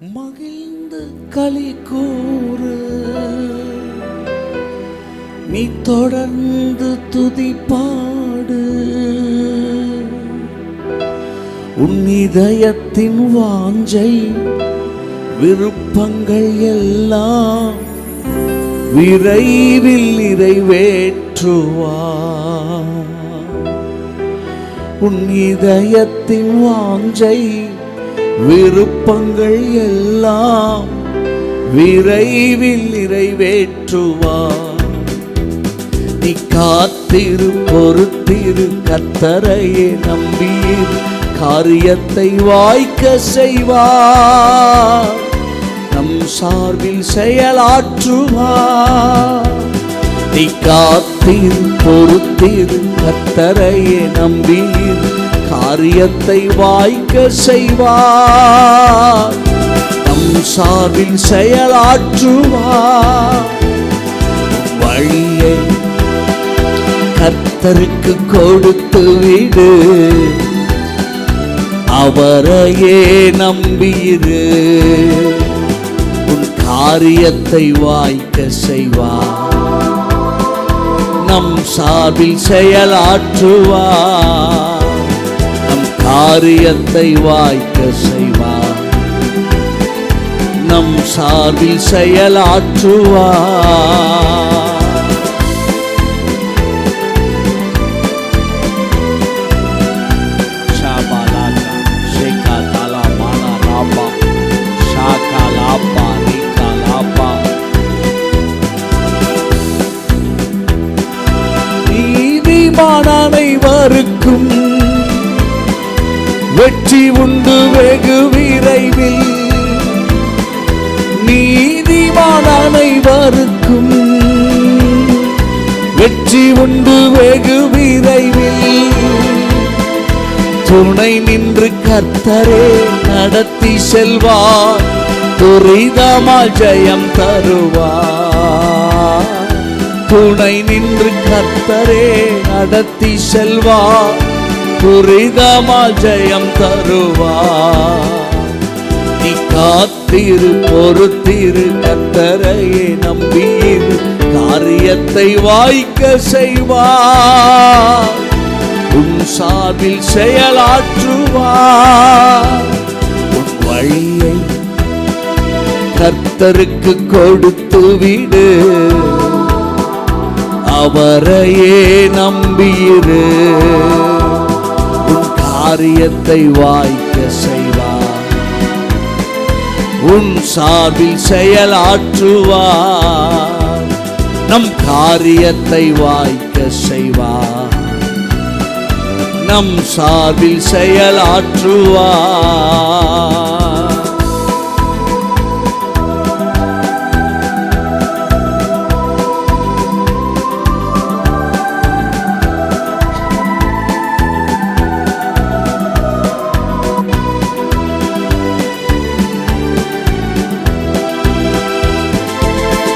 மகிழ்ந்து களி கூறு, நீ தொடர்ந்து துதி பாடு. உன் இதயத்தின் வாஞ்சை விருப்பங்கள் எல்லாம் விரைவில் நிறைவேற்றுவார். உன் இதயத்தின் வாஞ்சை விருப்பங்கள் எல்லாம் விரைவில் நிறைவேற்றுவார். நீ காத்திரு, பொறுத்திரு, கர்த்தரையே நம்பியிரு, காரியத்தை வாய்க்க செய்வார். நம் சார்பில் செயலாற்றுவார். நீ காத்திரு, பொறுத்திரு, கர்த்தரையே நம்பியிரு, காரியத்தை வாய்க்க செய்வார். நம் சார்பில் செயலாற்றுவார். வழியை கர்த்தருக்கு கொடுத்து விடு, அவரையே நம்பியிரு, உன் காரியத்தை வாய்க்க செய்வார். நம் சார்பில் செயலாற்றுவார். காரியத்தை வாய்க்க செய்வார். நம் சார்பில் செயலாற்றுவார். ஷாபாலாகா ஷேகா தாலா Mala Rafah Xhaka lava Reeka lava. நீதிமான் அனைவருக்கும் வெற்றி உண்டு வெகு விரைவில். நீதிமான் அனைவருக்கும் வெற்றி உண்டு வெகு விரைவில். துணை நின்று கர்த்தரே நடத்தி செல்வார், துரிதமாய் ஜெயம் தருவார். துணை நின்று கர்த்தரே நடத்தி செல்வார், துரிதமாய் ஜெயம் தருவார். நீ காத்திரு, பொறுத்திரு, கர்த்தரையே நம்பியிரு, காரியத்தை வாய்க்க செய்வார். உன் சார்பில் செயலாற்றுவார். உன் வழியை கர்த்தருக்கு கொடுத்து விடு, அவரையே நம்பியிரு, காரியத்தை வாய்க்க செய்வார். உன் சார்பில் செயலாற்றுவார். நம் காரியத்தை வாய்க்க செய்வார். நம் சார்பில் செயலாற்றுவார்.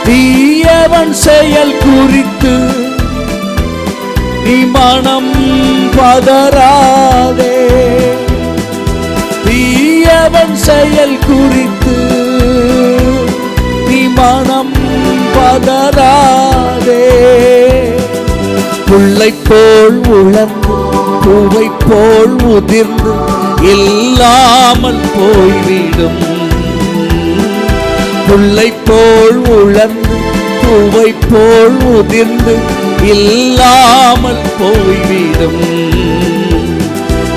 தீயவன் செயல் குறித்து நீ மனம் பதறாதே. தீயவன் செயல் குறித்து நீ மனம் பதறாதே. புல்லை போல் உலர்ந்து, பூவை போல் உதிர்ந்து இல்லாமல் போய்விடும். புல்லை போல் உலர்ந்து, பூவை போல் உதிர்ந்து இல்லாமல் போய்விடும்.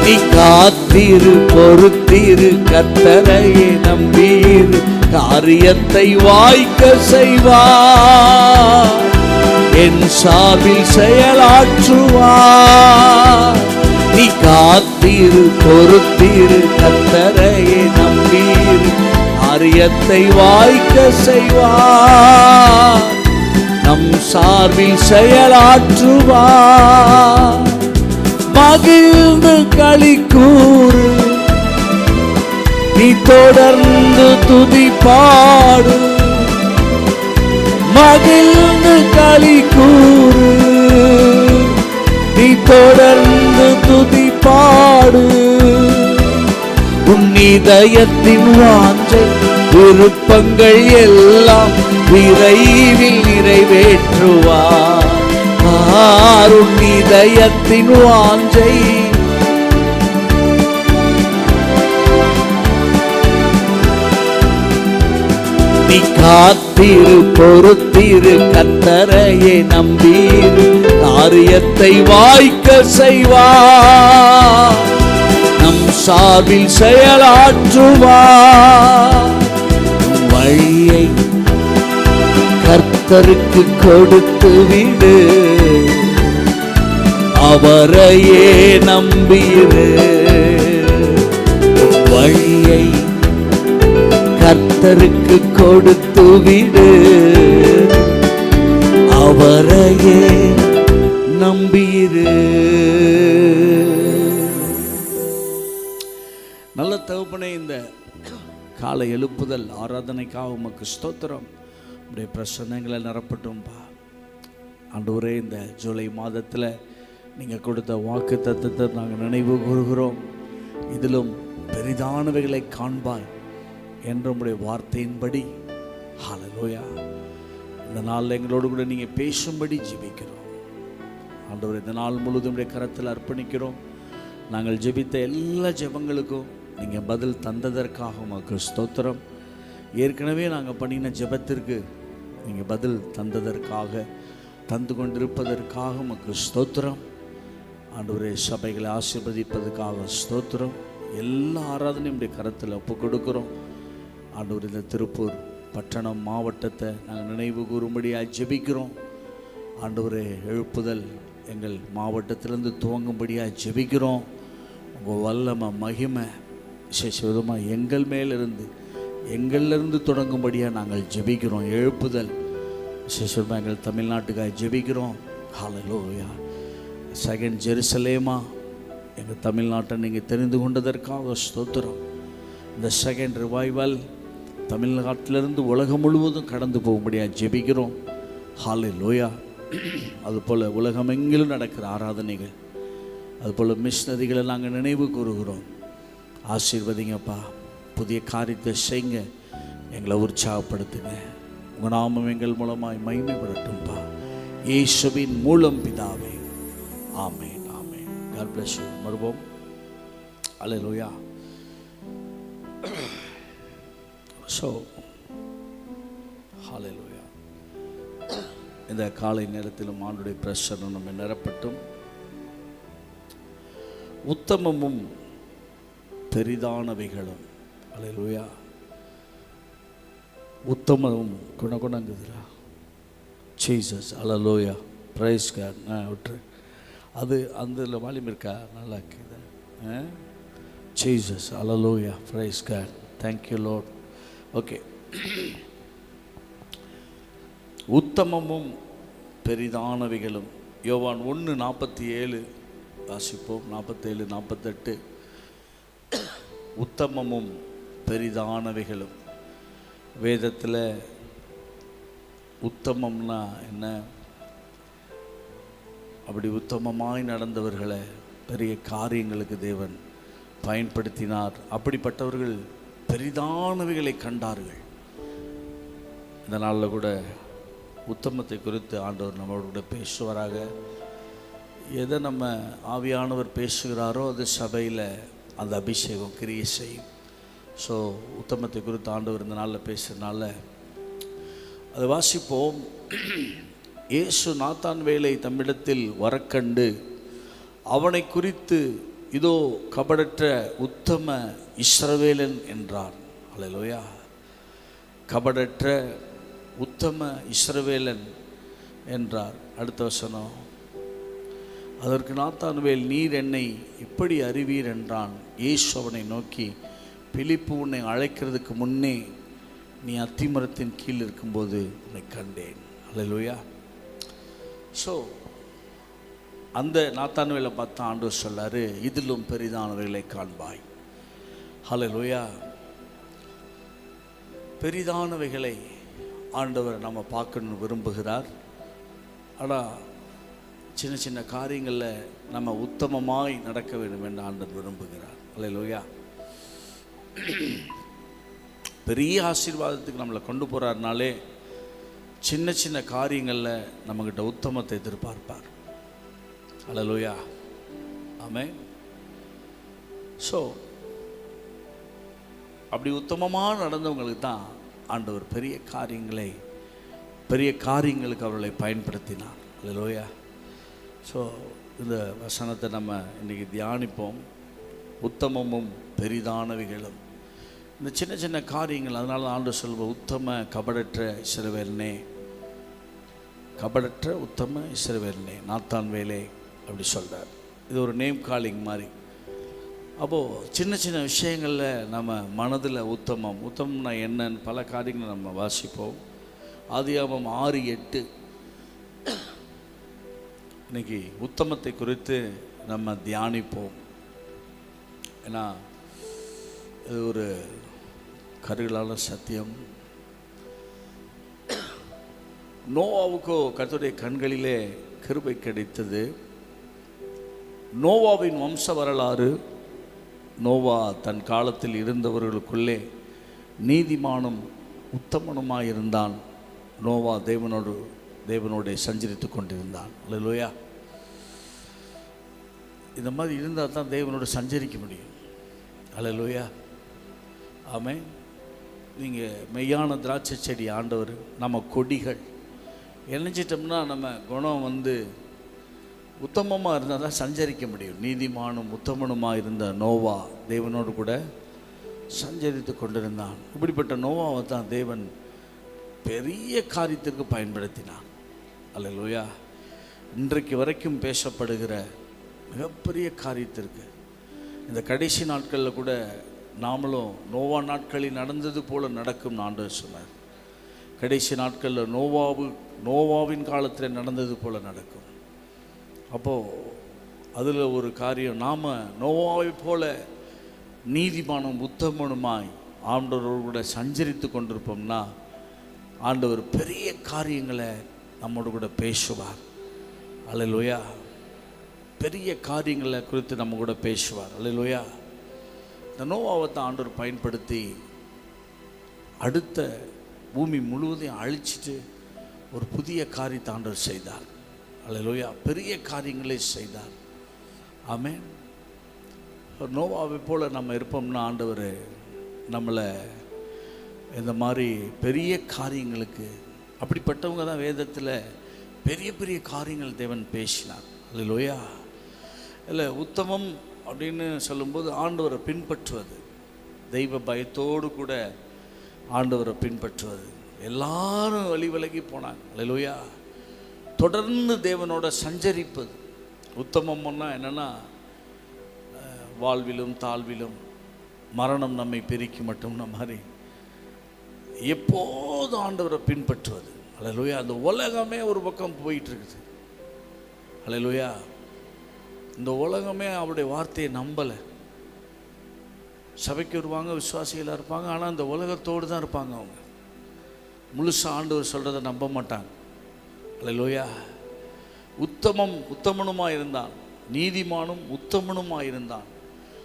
நீ காத்திரு, பொறுத்திரு, கர்த்தரையே நம்பியிரு, காரியத்தை வாய்க்க செய்வார். என் சார்பில் செயலாற்றுவார். நீ காத்திரு, பொறுத்திரு, கர்த்தரையே நம்பியிரு, காரியத்தை வாய்க்க செய்வார். நம் சார்பில் செயலாற்றுவார். மகிழ்ந்து களி கூறு, நீ தொடர்ந்து துதி பாடு. மகிழ்ந்து களி கூறு, நீ தொடர்ந்து துதி பாடு. உன் இதயத்தின் வாஞ்சை விருப்பங்கள் எல்லாம் விரைவில் நிறைவேற்றுவார். உன் இதயத்தின் வாஞ்சை நீ காத்திரு, பொறுத்திரு, கர்த்தரையே நம்பீரு, காரியத்தை வாய்க்க செய்வார், நம் சார்பில் செயலாற்றுவார். வழியை கர்த்தருக்கு கொடுத்து விடு, அவரையே நம்பிரு. வழியை கர்த்தருக்கு கொடுத்து விடு, அவரையே நம்பிரு. நல்ல தகப்பனே, இந்த காலை எழுப்புதல் ஆராதனைக்காக உமக்கு ஸ்தோத்திரம். உடைய பிரசன்னங்களை நிரப்பட்டும்பா. ஆண்டவரே, இந்த ஜூலை மாதத்தில் நீங்கள் கொடுத்த வாக்கு தத்தத்தை நாங்கள் நினைவு கூறுகிறோம். இதிலும் பெரிதானவைகளை காண்பாய் என்ற உடைய வார்த்தையின்படி ஹல்லேலூயா, இந்த நாளில் எங்களோடு கூட நீங்கள் பேசும்படி ஜெபிக்கிறோம். ஆண்டவர், இந்த நாள் முழுவதும் உடைய கரத்தில் அர்ப்பணிக்கிறோம். நாங்கள் ஜெபித்த எல்லா ஜெபங்களுக்கும் நீங்கள் பதில் தந்ததற்காக உமக்கு ஸ்தோத்திரம். ஏற்கனவே நாங்கள் பண்ணின ஜெபத்திற்கு நீங்கள் பதில் தந்ததற்காக, தந்து கொண்டிருப்பதற்காக உமக்கு ஸ்தோத்திரம். ஆண்டவரே, சபைகளை ஆசீர்வதிப்பதற்காக ஸ்தோத்திரம். எல்லா ஆராதனையும் உடைய கரத்தில் ஒப்பு கொடுக்குறோம். ஆண்டவர், இந்த திருப்பூர் பட்டணம் மாவட்டத்தை நாங்கள் நினைவு கூறும்படியாக ஜெபிக்கிறோம். ஆண்டவரே, எழுப்புதல் எங்கள் மாவட்டத்திலிருந்து துவங்கும்படியாக ஜெபிக்கிறோம். உங்கள் வல்லமை மகிமை விசேஷமாக எங்கள் மேலிருந்து எங்களிலிருந்து தொடங்கும்படியாக நாங்கள் ஜெபிக்கிறோம். எழுப்புதல் விசேஷமாக எங்கள் தமிழ்நாட்டுக்காக ஜெபிக்கிறோம். ஹல்லேலூயா. செகண்ட் ஜெருசலேமா எங்கள் தமிழ்நாட்டை நீங்கள் தெரிந்து கொண்டதற்காக ஸ்தோத்திரம். இந்த செகண்ட் ரிவைவல் தமிழ்நாட்டிலிருந்து உலகம் முழுவதும் கடந்து போகும்படியாக ஜெபிக்கிறோம். ஹல்லேலூயா. அதுபோல் உலகமெங்கிலும் நடக்கிற ஆராதனைகள், அதுபோல் மிஷனரிகளை நாங்கள் நினைவு கூறுகிறோம். ஆசீர்வதிங்கப்பா. புதிய காரியத்தை செய்யுங்க, எங்களை உற்சாகப்படுத்துங்க. உங்கள் நாமம் எங்கள் மூலமாய் மகிமைப்படட்டும்பா. இயேசுவின் மூலம் பிதாவே, ஆமென், ஆமென். God bless you. மறுபோம். ஹல்லேலூயா. ஸோ ஹல்லேலூயா. இந்த காலை நேரத்திலும் ஆண்டுடைய பிரசன்னம் நம்ம நிரப்பட்டும். உத்தமமும் பெரிதானவைகளும். ஹல்லேலூயா. உத்தமமும் குணங்குதுரா ஜீசஸ். ஹல்லேலூயா. Praise God. விட்டுரு, அது அந்த வால்யூம் இருக்கா? நல்லா இருக்குது. ஜீசஸ். ஹல்லேலூயா. Praise God. Thank you Lord. Okay. உத்தமமும் பெரிதானவைகளும். யோவான் 1:47 வாசிப்போம். 47, 48. உத்தமமும் பெரிதானவைகளும். வேதத்தில் உத்தமம்னா என்ன? அப்படி உத்தமமாய் நடந்தவர்களை பெரிய காரியங்களுக்கு தேவன் பயன்படுத்தினார். அப்படிப்பட்டவர்கள் பெரிதானவைகளை கண்டார்கள். இந்த நாளில் கூட உத்தமத்தை குறித்து ஆண்டவர் நம்மளோட கூட பேசுவாராக. எதை நம்ம ஆவியானவர் பேசுகிறாரோ அது சபையில் அந்த அபிஷேகம் கிரியை செய்யும். ஸோ உத்தமத்தை குறித்து ஆண்டவர் இந்த நாளில் பேசுகிறதுனால அதை வாசிப்போம். இயேசு நாத்தான்வேலை தம்மிடத்தில் வரக்கண்டு அவனை குறித்து இதோ கபடற்ற உத்தம இஸ்ரவேலன் என்றார். ஹல்லேலூயா. கபடற்ற உத்தம இஸ்ரவேலன் என்றார். அடுத்த வசனம். அதற்கு நாத்தான்வேல், நீர் என்னை இப்படி அறிவீர் என்றான். இயேசு அவனை நோக்கி, பிலிப்பு உன்னை அழைக்கிறதுக்கு முன்னே நீ அத்திமரத்தின் கீழ் இருக்கும்போது உன்னை கண்டேன். ஹல்லேலூயா. ஸோ அந்த நாத்தான்வேலை பார்த்து ஆண்டவர் சொல்லாரு, இதிலும் பெரிதானவைகளை காண்பாய். ஹல்லேலூயா. பெரிதானவைகளை ஆண்டவர் நம்ம பார்க்கணுன்னு விரும்புகிறார். ஆனால் சின்ன சின்ன காரியங்களில் நம்ம உத்தமமாய் நடக்க வேண்டும் என்று ஆண்டவர் விரும்புகிறார். ஹல்லேலூயா. பெரிய ஆசீர்வாதத்துக்கு நம்மளை கொண்டு போகிறாருனாலே சின்ன சின்ன காரியங்களில் நம்மக்கிட்ட உத்தமத்தை எதிர்பார்ப்பார். அல்லேலூயா, ஆமென். ஸோ அப்படி உத்தமமாக நடந்தவங்களுக்கு தான் ஆண்டவர் பெரிய காரியங்களுக்கு அவர்களை பயன்படுத்தினார். அல்லேலூயா. ஸோ இந்த வசனத்தை நம்ம இன்றைக்கி தியானிப்போம். உத்தமமும் பெரிதானவைகளும். இந்த சின்ன சின்ன காரியங்கள், அதனால ஆண்டவர் சொல்வோம், உத்தம கபடற்ற இஸ்ரவேலனே, கபடற்ற உத்தம இஸ்ரவேலனே, நாத்தான் வேலே அப்படி சொல்கிறார். இது ஒரு நேம் காலிங் மாதிரி. அப்போது சின்ன சின்ன விஷயங்களில் நம்ம மனதில் உத்தமம்னா என்னன்னு பல காரியங்களை நம்ம வாசிப்போம். ஆதியாகமம் 6:8 இன்னைக்கு உத்தமத்தை குறித்து நம்ம தியானிப்போம். ஏன்னா இது ஒரு கருகலான சத்தியம். நோவாவுக்கோ கர்த்தருடைய கண்களிலே கிருபை கிடைத்தது. நோவாவின் வம்ச வரலாறு, நோவா தன் காலத்தில் இருந்தவர்களுக்குள்ளே நீதிமானும் உத்தமனுமாயிருந்தான். நோவா தேவனோடு சஞ்சரித்து கொண்டிருந்தான். அல்லேலூயா. இந்த மாதிரி இருந்தால் தான் தேவனோடு சஞ்சரிக்க முடியும். அல்லேலூயா, ஆமென். நீங்கள் மெய்யான திராட்சை செடி ஆண்டவர், நம்ம கொடிகள் இணைஞ்சிட்டோம்னா நம்ம குணம் உத்தமமாக இருந்தால் தான் சஞ்சரிக்க முடியும். நீதிமானும் உத்தமனுமாக இருந்த நோவா தேவனோடு கூட சஞ்சரித்து கொண்டிருந்தான். இப்படிப்பட்ட நோவாவை தான் தேவன் பெரிய காரியத்திற்கு பயன்படுத்தினான். அல்லேலூயா. இன்றைக்கு வரைக்கும் பேசப்படுகிற மிகப்பெரிய காரியத்திற்கு, இந்த கடைசி நாட்களில் கூட நாமளும் நோவா நாட்களில் நடந்தது போல நடக்கும் ஆண்டவர் சொன்னார். கடைசி நாட்களில் நோவாவின் காலத்தில் நடந்தது போல நடக்கும். அப்போது அதில் ஒரு காரியம், நாம் நோவாவை போல நீதிமானும் உத்தமனுமாய் ஆண்டவரோடு கூட சஞ்சரித்து கொண்டிருப்போம்னா ஆண்டவர் பெரிய காரியங்களை நம்மோடு கூட பேசுவார். அல்லேலூயா. பெரிய காரியங்களை குறித்து நம்ம கூட பேசுவார். அல்லேலூயா. இந்த நோவாவை தான் ஆண்டவர் பயன்படுத்தி அடுத்த பூமி முழுவதையும் அழிச்சிட்டு ஒரு புதிய காரியத்தை ஆண்டவர் செய்தார். அல்லேலூயா. பெரிய காரியங்களே செய்தார். ஆமென். நோவாவை போல் நம்ம இருப்போம்னா ஆண்டவர் நம்மளை இந்த மாதிரி பெரிய காரியங்களுக்கு, அப்படிப்பட்டவங்க தான் வேதத்தில் பெரிய பெரிய காரியங்கள் தேவன் பேசினார். அல்லேலூயா. இல்லை, உத்தமம் அப்படின்னு சொல்லும்போது ஆண்டவரை பின்பற்றுவது, தெய்வ பயத்தோடு கூட ஆண்டவரை பின்பற்றுவது. எல்லாரும் வழி விலகி போனாங்க. அல்லேலூயா. தொடர்ந்து தேவனோட சஞ்சரிப்பது. உத்தமம்னா என்னென்னா, வாழ்விலும் தாழ்விலும் மரணம் நம்மை பெருக்கி மட்டும்னா மாதிரி எப்போதும் ஆண்டவரை பின்பற்றுவது. அல்லேலூயா. அந்த உலகமே ஒரு பக்கம் போயிட்டுருக்குது. அல்லேலூயா. இந்த உலகமே அவருடைய வார்த்தையை நம்பலை. சபைக்கு வருவாங்க, விசுவாசிகளாக இருப்பாங்க, ஆனால் அந்த உலகத்தோடு தான் இருப்பாங்க. அவங்க முழுசாக ஆண்டவர் சொல்கிறத நம்ப மாட்டாங்க. அல்லேலூயா. உத்தமனுமாக இருந்தான், நீதிமானும் உத்தமனுமாக இருந்தான்.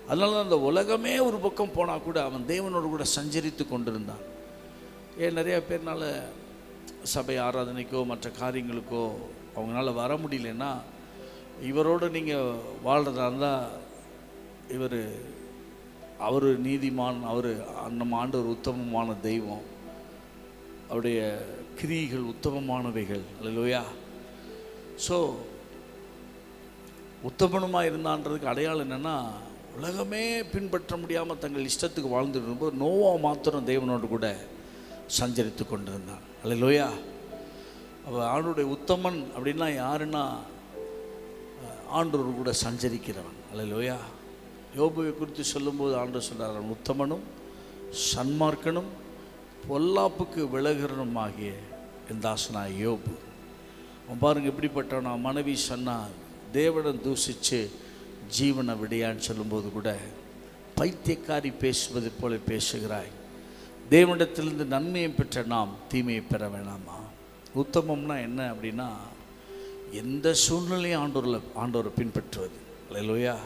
அதனால தான் அந்த உலகமே ஒரு பக்கம் போனால் கூட அவன் தேவனோடு கூட சஞ்சரித்து கொண்டிருந்தான். ஏன் நிறையா பேர்னால சபை ஆராதனைக்கோ மற்ற காரியங்களுக்கோ அவங்களால வர முடியலன்னா, இவரோடு நீங்கள் வாழ்கிறதா இருந்தால் அவர் நீதிமான், நம்ம ஆண்டவர் உத்தமமான தெய்வம், அவருடைய கிரியைகள் உத்தமமானவைகள். அல்லேலூயா. ஸோ உத்தமனுமாக இருந்தான்றதுக்கு அடையாளம் என்னென்னா, உலகமே பின்பற்ற முடியாமல் தங்கள் இஷ்டத்துக்கு வாழ்ந்துட்டு இருக்கும்போது நோவா மாத்திரம் தேவனோடு கூட சஞ்சரித்து கொண்டிருந்தான். அல்லேலூயா. அவள் ஆண்டவருடைய உத்தமன் அப்படின்னா யாருன்னா, ஆண்டவர் கூட சஞ்சரிக்கிறவன். அல்லேலூயா. யோபுவை குறித்து சொல்லும்போது ஆண்டவர் சொல்கிறார், அவன் உத்தமனும் சன்மார்க்கனும் பொல்லாப்புக்கு விலகிறனும் ஆகிய என் தாசனாய் யோபு. அவன் பாருங்கள் எப்படிப்பட்டவனா. மனைவி சொன்னால் தேவனை தூசித்து ஜீவனை விடையான்னு சொல்லும்போது கூட பைத்தியக்காரி பேசுவது போல பேசுகிறாய், தேவனிடத்திலிருந்து நன்மையை பெற்ற நாம் தீமையை பெற வேணாமா? உத்தமம்னா என்ன அப்படின்னா, எந்த சூழ்நிலையும் ஆண்டவரை பின்பற்றுவது. அல்லேலூயா.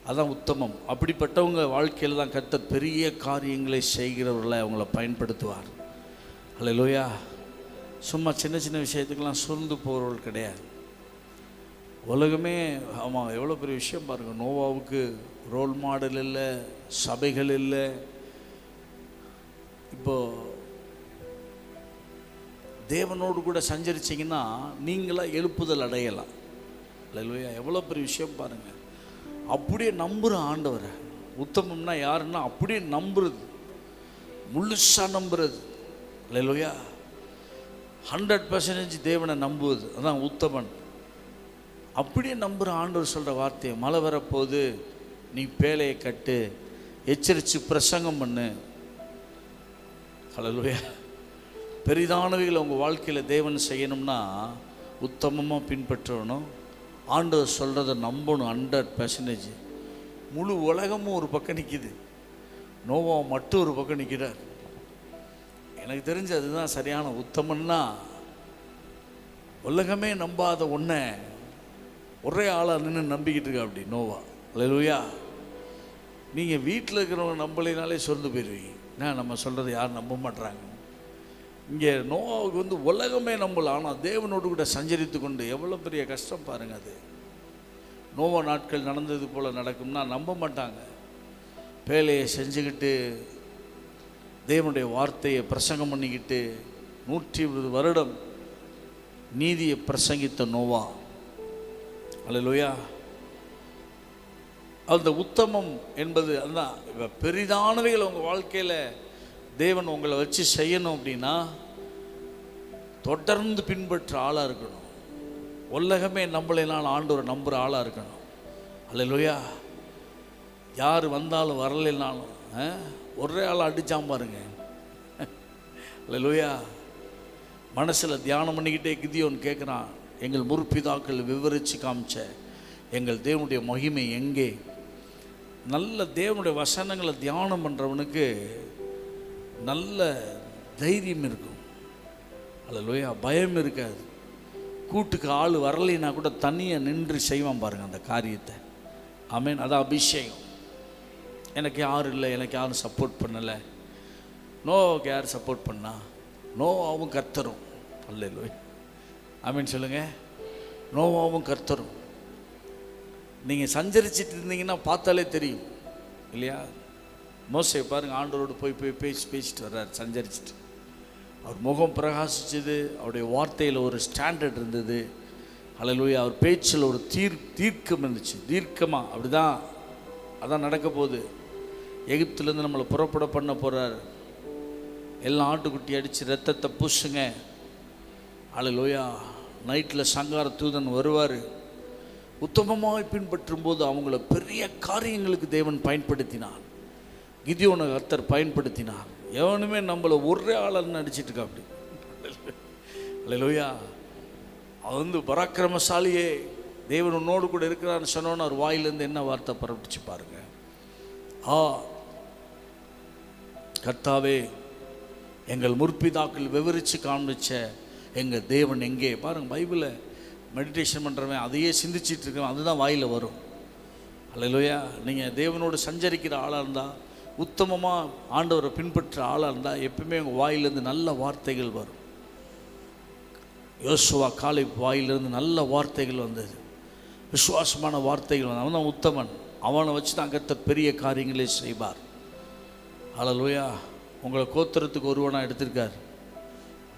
அதான் உத்தமம். அப்படிப்பட்டவங்க வாழ்க்கையில் தான் கர்த்தர் பெரிய காரியங்களை செய்கிறவர்களை அவங்கள பயன்படுத்துவார். அல்லேலூயா. சும்மா சின்ன சின்ன விஷயத்துக்கெல்லாம் சோர்ந்து போகிறவர்கள் கிடையாது. உலகமே ஆமாம், எவ்வளோ பெரிய விஷயம் பாருங்கள். நோவாவுக்கு ரோல் மாடல் இல்லை, சபைகள் இல்லை. இப்போது தேவனோடு கூட சஞ்சரிச்சிங்கன்னா நீங்களாக எழுப்புதல் அடையலாம். அல்லேலூயா. எவ்வளோ பெரிய விஷயம் பாருங்கள். அப்படியே நம்புகிற ஆண்டவரை. உத்தமம்னா யாருன்னா அப்படியே நம்புறது, முழுசாக நம்புறது. அல்லேலூயா. 100% தேவனை நம்புவது, அதான் உத்தமன். அப்படியே நம்புகிற ஆண்டவர் சொல்கிற வார்த்தையை, மழை வரப்போது நீ பேழையை கட்டு, எச்சரித்து பிரசங்கம் பண்ணு. அல்லேலூயா. பெரிதானவைகள் உங்கள் வாழ்க்கையில் தேவன் செய்யணும்னா உத்தமமாக பின்பற்றணும். ஆண்டவர் சொல்கிறத நம்பணும் 100%. முழு உலகமும் ஒரு பக்கம் நிற்கிது, நோவா மட்டும் ஒரு பக்கம் நிற்கிறார். எனக்கு தெரிஞ்சு அதுதான் சரியான உத்தமன்னா. உலகமே நம்பாத ஒன்றை ஒரே ஆளாக நின்று நம்பிக்கிட்டு இருக்கா அப்படி நோவா. அல்லேலூயா. நீங்கள் வீட்டில் இருக்கிறவங்க நம்பலைனாலே சொர்ந்து போயிடுவீங்க. ஏன்னா நம்ம சொல்கிறது யாரும் நம்ப மாட்டுறாங்க. இங்கே நோவாவுக்கு உலகமே நம்பல, ஆனால் தேவனோடு கூட சஞ்சரித்து கொண்டு எவ்வளோ பெரிய கஷ்டம் பாருங்கள். அது நோவா நாட்கள் நடந்தது போல் நடக்கும்னா நம்ப மாட்டாங்க. பேழையை செஞ்சுக்கிட்டு தேவனுடைய வார்த்தையை பிரசங்கம் பண்ணிக்கிட்டு 120 வருடம் நீதியை பிரசங்கித்த நோவா. அல்லேலூயா. அந்த உத்தமம் என்பது அதுதான். இப்போ பெரிதானவைகள் உங்கள் வாழ்க்கையில் தேவன் உங்களை வச்சு செய்யணும் அப்படின்னா தொடர்ந்து பின்பற்ற ஆளாக இருக்கணும். உலகமே நம்பலைனாலும் ஆண்டவரை நம்புகிற ஆளாக இருக்கணும். அல்லேலூயா. யார் வந்தாலும் வரலைனாலும் ஒரே ஆள் அடிச்சாம் பாருங்க. அல்லேலூயா. மனசில் தியானம் பண்ணிக்கிட்டே கிதியோன் கேட்குறான், எங்கள் முற்பிதாக்கள் விவரித்து காமிச்ச எங்கள் தேவனுடைய மகிமை எங்கே? நல்ல தேவனுடைய வசனங்களை தியானம் பண்ணுறவனுக்கு நல்ல தைரியம் இருக்கும். அல்லேலூயா. பயம் இருக்காது. கூட்டுக்கு ஆள் வரலைன்னா கூட தனியாக நின்று செய்வான் பாருங்கள் அந்த காரியத்தை. ஆமேன். அதான் அபிஷேகம். எனக்கு யாரும் இல்லை, எனக்கு யாரும் சப்போர்ட் பண்ணலை. நோவாவுக்கு யார் சப்போர்ட் பண்ணா? நோவாவும் கர்த்தரும். அல்லேலூயா. ஆமேன் சொல்லுங்கள். நோவாவும் கர்த்தரும். நீங்கள் சஞ்சரிச்சிட்டு இருந்தீங்கன்னா பார்த்தாலே தெரியும் இல்லையா? மோசே பாருங்கள், ஆண்டவரோடு போய் பேசிட்டு வர்றார் சஞ்சரிச்சிட்டு. அவர் முகம் பிரகாசிச்சது, அவருடைய வார்த்தையில் ஒரு ஸ்டாண்டர்ட் இருந்தது. அல்லேலூயா. அவர் பேச்சில் ஒரு தீர்க்கம் இருந்துச்சு. தீர்க்கமாக அப்படி தான் அதான் நடக்க போகுது. எகிப்திலேருந்து நம்மளை புறப்பட பண்ண போகிறார். எல்லாம் ஆட்டுக்குட்டி அடித்து ரத்தத்தை பூசுங்க. அல்லேலூயா. நைட்டில் சங்கார தூதன் வருவார். உத்தமமாக பின்பற்றும் போது அவங்கள பெரிய காரியங்களுக்கு தேவன் பயன்படுத்தினார். கிதியோனை கர்த்தர் பயன்படுத்தினார். எவனுமே நம்மளை ஒரே ஆளன்னு நடிச்சிட்டு இருக்கா அப்படி. அல்லேலூயா. அது பராக்கிரமசாலியே, தேவன் உன்னோடு கூட இருக்கிறான்னு சொன்னோன்னு அவர் வாயிலேருந்து என்ன வார்த்தை பரப்பிச்சு பாருங்க. கர்த்தாவே, எங்கள் முற்பிதாக்கள் விவரித்து காண்பிச்ச எங்கள் தேவன் எங்கே? பாருங்கள், பைபிளை மெடிடேஷன் பண்ணுறவன் அதையே சிந்திச்சிட்டு இருக்கிறவன் அதுதான் வாயில் வரும். அல்லேலூயா. நீங்கள் தேவனோடு சஞ்சரிக்கிற ஆளாக இருந்தால், உத்தமமாக ஆண்டவரை பின்பற்ற ஆளாக இருந்தால் எப்பவுமே உங்கள் வாயிலேருந்து நல்ல வார்த்தைகள் வரும். யோசுவா காலை வாயிலிருந்து நல்ல வார்த்தைகள் வந்தது, விசுவாசமான வார்த்தைகள் வந்தது. அவன் தான் உத்தமன். அவனை வச்சு தான் கர்த்தர் பெரிய காரியங்களே செய்வார். அல்லேலூயா. உங்களை கோத்திரத்துக்கு ஒருவனாக எடுத்திருக்கார்.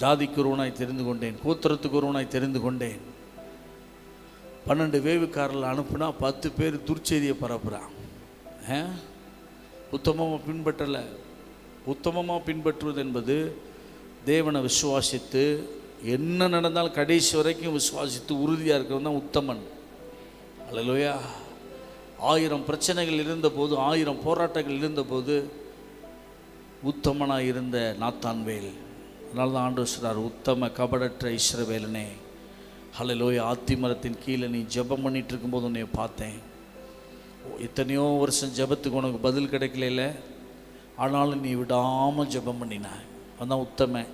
ஜாதிக்கு ஒருவனாய் தெரிந்து கொண்டேன், கோத்திரத்துக்கு ஒருவனாய் தெரிந்து கொண்டேன். 12 வேவுக்காரர்கள் அனுப்புனா 10 பேர் துர்ச்செய்தியை பரப்புகிறான். உத்தமமாக பின்பற்றலை. உத்தமமாக பின்பற்றுவது என்பது தேவனை விசுவாசித்து என்ன நடந்தாலும் கடைசி வரைக்கும் விசுவாசித்து உறுதியாக இருக்கிறவன் தான் உத்தமன். அல்லேலூயா. 1000 பிரச்சனைகள் இருந்தபோது, 1000 போராட்டங்கள் இருந்தபோது உத்தமனாக இருந்த நாத்தான்வேல். அதனால தான் ஆண்டவர் சொல்றார், உத்தம கபடற்ற இஸ்ரவேலனே. அல்லேலூயா. ஆத்திமரத்தின் கீழே நீ ஜெபம் பண்ணிட்டு இருக்கும்போது உன்னை பார்த்தேன். எத்தனையோ வருஷம் ஜெபத்துக்கு உனக்கு பதில் கிடைக்கல, ஆனாலும் நீ விடாமல் ஜெபம் பண்ணினாய். அதுதான் உத்தம.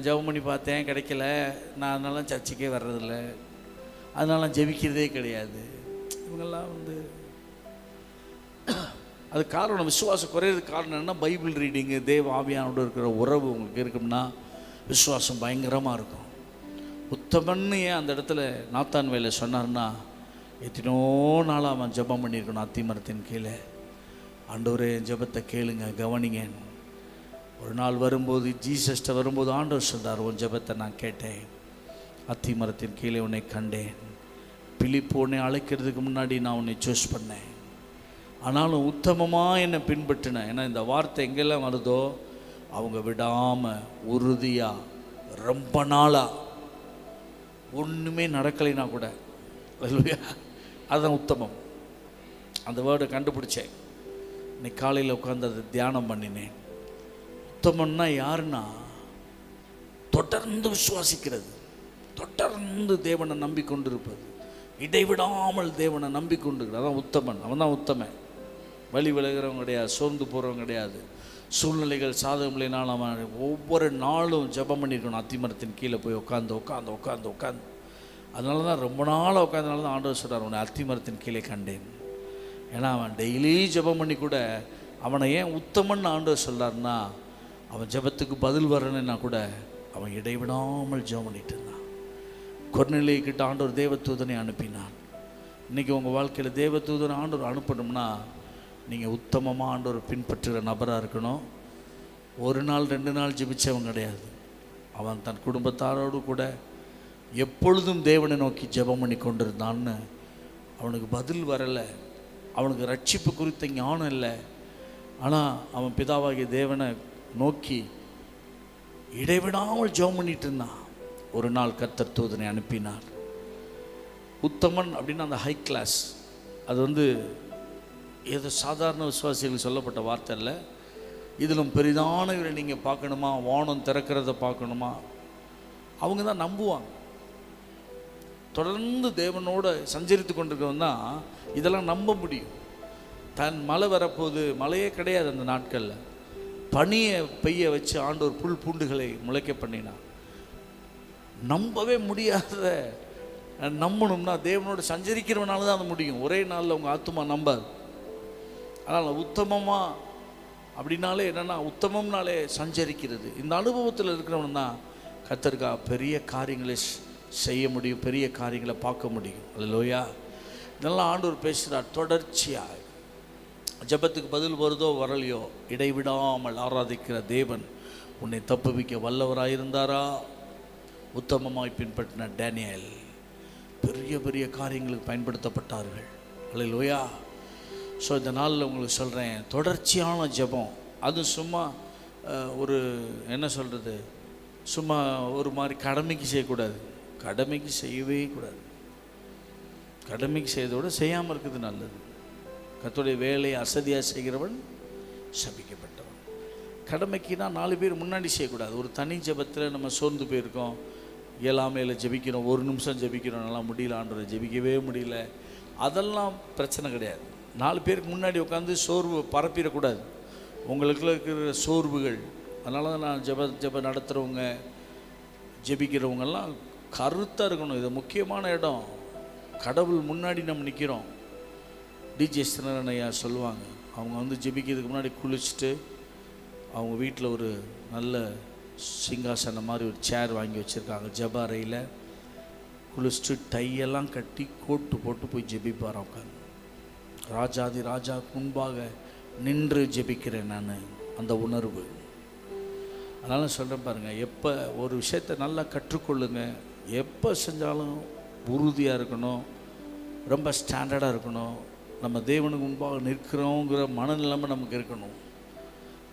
ஜெபம் பண்ணி பார்த்தேன், கிடைக்கல. நான் அதனால சர்ச்சைக்கே வர்றதில்லை, அதனால ஜெபிக்கிறதே கிடையாது. இவங்கெல்லாம் அது காரணம், விசுவாசம் குறையிறதுக்கு காரணம் என்னன்னா, பைபிள் ரீடிங்கு, தேவ ஆவியானோடு இருக்கிற உறவு உங்களுக்கு இருக்கும்னா விசுவாசம் பயங்கரமாக இருக்கும். உத்தமன்னு ஏன் அந்த இடத்துல நாத்தான் வேலை சொன்னார்னா, எத்தனோ நாளாக அவன் ஜெபம் பண்ணியிருக்கணும் அத்திமரத்தின் கீழே. ஆண்டவரே என் ஜெபத்தை கேளுங்க, கவனிங்க. ஒரு நாள் வரும்போது, ஜீசஸ்ட்ட வரும்போது ஆண்டவர் சொல்றார், உன் ஜெபத்தை நான் கேட்டேன், அத்திமரத்தின் கீழே உன்னை கண்டேன், பிலிப்பு உன்னை அழைக்கிறதுக்கு முன்னாடி நான் உன்னை சூஸ் பண்ணேன், ஆனாலும் உத்தமமாக என்னை பின்பற்றினேன். ஏன்னா இந்த வார்த்தை எங்கெல்லாம் வருதோ அவங்க விடாமல் உறுதியாக ரொம்ப நாளாக ஒன்றுமே நடக்கலைன்னா கூட, அதுதான் உத்தமம். அந்த வேர்டை கண்டுபிடிச்சேன். இன்னைக்கு காலையில் உட்காந்து அதை தியானம் பண்ணினேன். உத்தமன்னா யாருன்னா, தொடர்ந்து விசுவாசிக்கிறது, தொடர்ந்து தேவனை நம்பிக்கொண்டிருப்பது, இடைவிடாமல் தேவனை நம்பிக்கொண்டிருக்கிறது, அதான் உத்தமன். அவன் தான் உத்தமன். வழி விலகிறவங்க கிடையாது, சோர்ந்து போகிறவங்க கிடையாது. சூழ்நிலைகள் சாதகம் இல்லைனாலும் அவன் ஒவ்வொரு நாளும் ஜெபம் பண்ணியிருக்கணும். அத்திமரத்தின் கீழே போய் உட்காந்து. அதனால தான் ரொம்ப நாளாக உட்காந்தனால தான் ஆண்டவர் சொல்கிறார், உன்னை அத்திமரத்தின் கீழே கண்டேன். ஏன்னா அவன் டெய்லி ஜெபம் பண்ணி கூட அவனை ஏன் உத்தமன்னு ஆண்டவர் சொல்கிறார்னா, அவன் ஜெபத்துக்கு பதில் வரணுன்னா கூட அவன் இடைவிடாமல் ஜெபம் பண்ணிட்டு இருந்தான். கொர்நேலியுக்கிட்ட ஆண்டவர் தேவதூதனை அனுப்பினான். இன்றைக்கி உங்கள் வாழ்க்கையில் தேவதூதனை ஆண்டவர் அனுப்பணும்னா நீங்கள் உத்தமமாக ஆண்டவர் பின்பற்றுகிற நபராக இருக்கணும். ஒரு நாள் 2 நாள் ஜெபிச்சவன் கிடையாது. அவன் தன் குடும்பத்தாரோடு கூட எப்பொழுதும் தேவனை நோக்கி ஜெபம் பண்ணி கொண்டிருந்தான்னு. அவனுக்கு பதில் வரலை, அவனுக்கு ரட்சிப்பு குறித்த ஞானம் இல்லை. ஆனால் அவன் பிதாவாகிய தேவனை நோக்கி இடைவிடாமல் ஜெபம் பண்ணிட்டு இருந்தான். ஒரு நாள் கர்த்தர் தூதனை அனுப்பினார். உத்தமன் அப்படின்னா அந்த ஹை கிளாஸ், அது ஏதோ சாதாரண விசுவாசிகளுக்கு சொல்லப்பட்ட வார்த்தை இல்லை. இதிலும் பெரிதானவரை நீங்கள் பார்க்கணுமா, வானம் திறக்கிறத பார்க்கணுமா, அவங்க தான் நம்புவாங்க. தொடர்ந்து தேவனோட சஞ்சரித்து கொண்டிருக்கவன் தான் இதெல்லாம் நம்ப முடியும். தன் மழை வரப்போது, மழையே கிடையாது அந்த நாட்களில், பனியை பெய்ய வச்சு ஆண்டவர் புல் பூண்டுகளை முளைக்க பண்ணினான். நம்பவே முடியாத நம்பணும்னா தேவனோட சஞ்சரிக்கிறவனால தான் அது முடியும். ஒரே நாளில் உங்கள் ஆத்துமா நம்பாது. அதனால் உத்தமமாக அப்படின்னாலே என்னென்னா, உத்தமம்னாலே சஞ்சரிக்கிறது. இந்த அனுபவத்தில் இருக்கிறவன் தான் கர்த்தருக்கா பெரிய காரியங்களை செய்ய முடியும், பெரிய காரியங்களை பார்க்க முடியும். அல்லேலூயா. இதெல்லாம் ஆண்டவர் பேசுகிறார். தொடர்ச்சியாக ஜெபத்துக்கு பதில் வருதோ வரலையோ இடைவிடாமல் ஆராதிக்கிற தேவன் உன்னை தப்புவிக்க வல்லவராயிருந்தாரா? உத்தமமாய் பின்பற்றின டேனியல் பெரிய பெரிய காரியங்களுக்கு பயன்படுத்தப்பட்டார்கள். அல்லேலூயா. ஸோ இந்த நாளில் உங்களுக்கு சொல்கிறேன், தொடர்ச்சியான ஜெபம். அது சும்மா ஒரு என்ன சொல்கிறது, சும்மா ஒரு மாதிரி கடமைக்கு செய்யக்கூடாது. கடமைக்கு செய்யவே கூடாது. கடமைக்கு செய்வதோடு செய்யாமல் இருக்கிறது நல்லது. கர்த்தருடைய வேலையை அசதியாக செய்கிறவன் சபிக்கப்பட்டவன். கடமைக்குனா 4 பேர் முன்னாடி செய்யக்கூடாது. ஒரு தனி ஜெபத்தில் நம்ம சோர்ந்து போயிருக்கோம், இயலாமையில் ஜெபிக்கிறோம், 1 நிமிஷம் ஜெபிக்கிறோம், நல்லா முடியல ஆண்டவரை, ஜெபிக்கவே முடியல, அதெல்லாம் பிரச்சனை கிடையாது. 4 பேருக்கு முன்னாடி உட்காந்து சோர்வு பரப்பிடக்கூடாது. உங்களுக்குள்ள இருக்கிற சோர்வுகள். அதனால தான் நான் ஜெப நடத்துகிறவங்க, ஜெபிக்கிறவங்கெல்லாம் கருத்தாக இருக்கணும். இது முக்கியமான இடம். கடவுள் முன்னாடி நம்ம நிற்கிறோம். டிஜே சினரனையா சொல்லுவாங்க, அவங்க ஜெபிக்கிறதுக்கு முன்னாடி குளிச்சுட்டு அவங்க வீட்டில் ஒரு நல்ல சிங்காசனம் மாதிரி ஒரு சேர் வாங்கி வச்சுருக்காங்க. ஜெப அறையில் குளிச்சுட்டு டையெல்லாம் கட்டி கோட்டு போட்டு போய் ஜெபிப்பார். உட்காந்து ராஜாதி ராஜா முன்பாக நின்று ஜெபிக்கிறேன் நான், அந்த உணர்வு. அதனால் சொல்கிறேன் பாருங்கள், எப்போ ஒரு விஷயத்தை நல்லா கற்றுக்கொள்ளுங்க. எப்போ செஞ்சாலும் உறுதியாக இருக்கணும், ரொம்ப ஸ்டாண்டர்டாக இருக்கணும். நம்ம தேவனுக்கு முன்பாக நிற்கிறோங்கிற மனநிலைமை நமக்கு இருக்கணும்.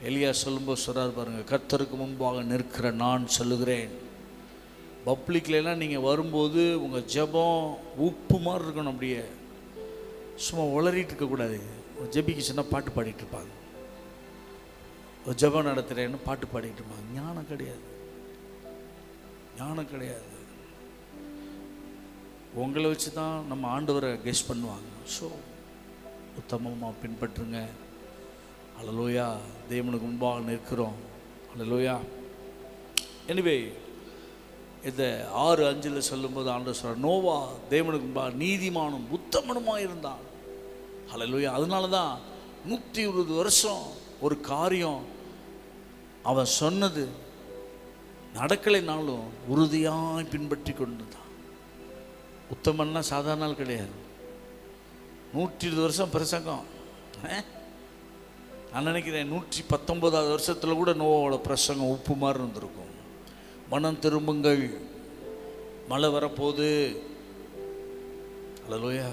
எலியா சொல்லும்போது சொல்கிறார் பாருங்கள், கர்த்தருக்கு முன்பாக நிற்கிற நான் சொல்லுகிறேன். பப்ளிக்லாம் நீங்கள் வரும்போது உங்கள் ஜெபம் உப்பு மாதிரி இருக்கணும். அப்படியே சும்மா உளறிட்டு இருக்கக்கூடாது. ஜெபிக்கு சொன்னால் பாட்டு பாடிட்டு இருப்பாங்க. ஒரு ஜெபம் நடத்துகிறேன்னு பாட்டு பாடிட்டு இருப்பாங்க. ஞானம் கிடையாது, ஞானம் கிடையாது. உங்களை வச்சு தான் நம்ம ஆண்டவரை கெஸ் பண்ணுவாங்க. ஸோ உத்தமமாக பின்பற்றுங்க. அல்லேலூயா. தேவனுக்கு முன்பாக நிற்கிறோம். அல்லேலூயா. எனிவே இந்த 6:5 சொல்லும்போது ஆண்டவர் சொல்கிறார், நோவா தேவனுக்கு முன்பாக நீதிமானும் உத்தமனுமாக இருந்தான். அல்லேலூயா. அதனால தான் 120 வருஷம் ஒரு காரியம் அவன் சொன்னது நடக்கலைனாலும் உறுதியாய் பின்பற்றி கொண்டு தான். உத்தமன்னா சாதாரண நாள் கிடையாது. 120 வருஷம் பிரசங்கம். நான் நினைக்கிறேன் 119வது வருஷத்தில் கூட நோவோட பிரசங்கம் உப்பு மாதிரி இருந்திருக்கும். மனம் திரும்புங்கள், மழை வரப்போகுது. அல்லேலூயா.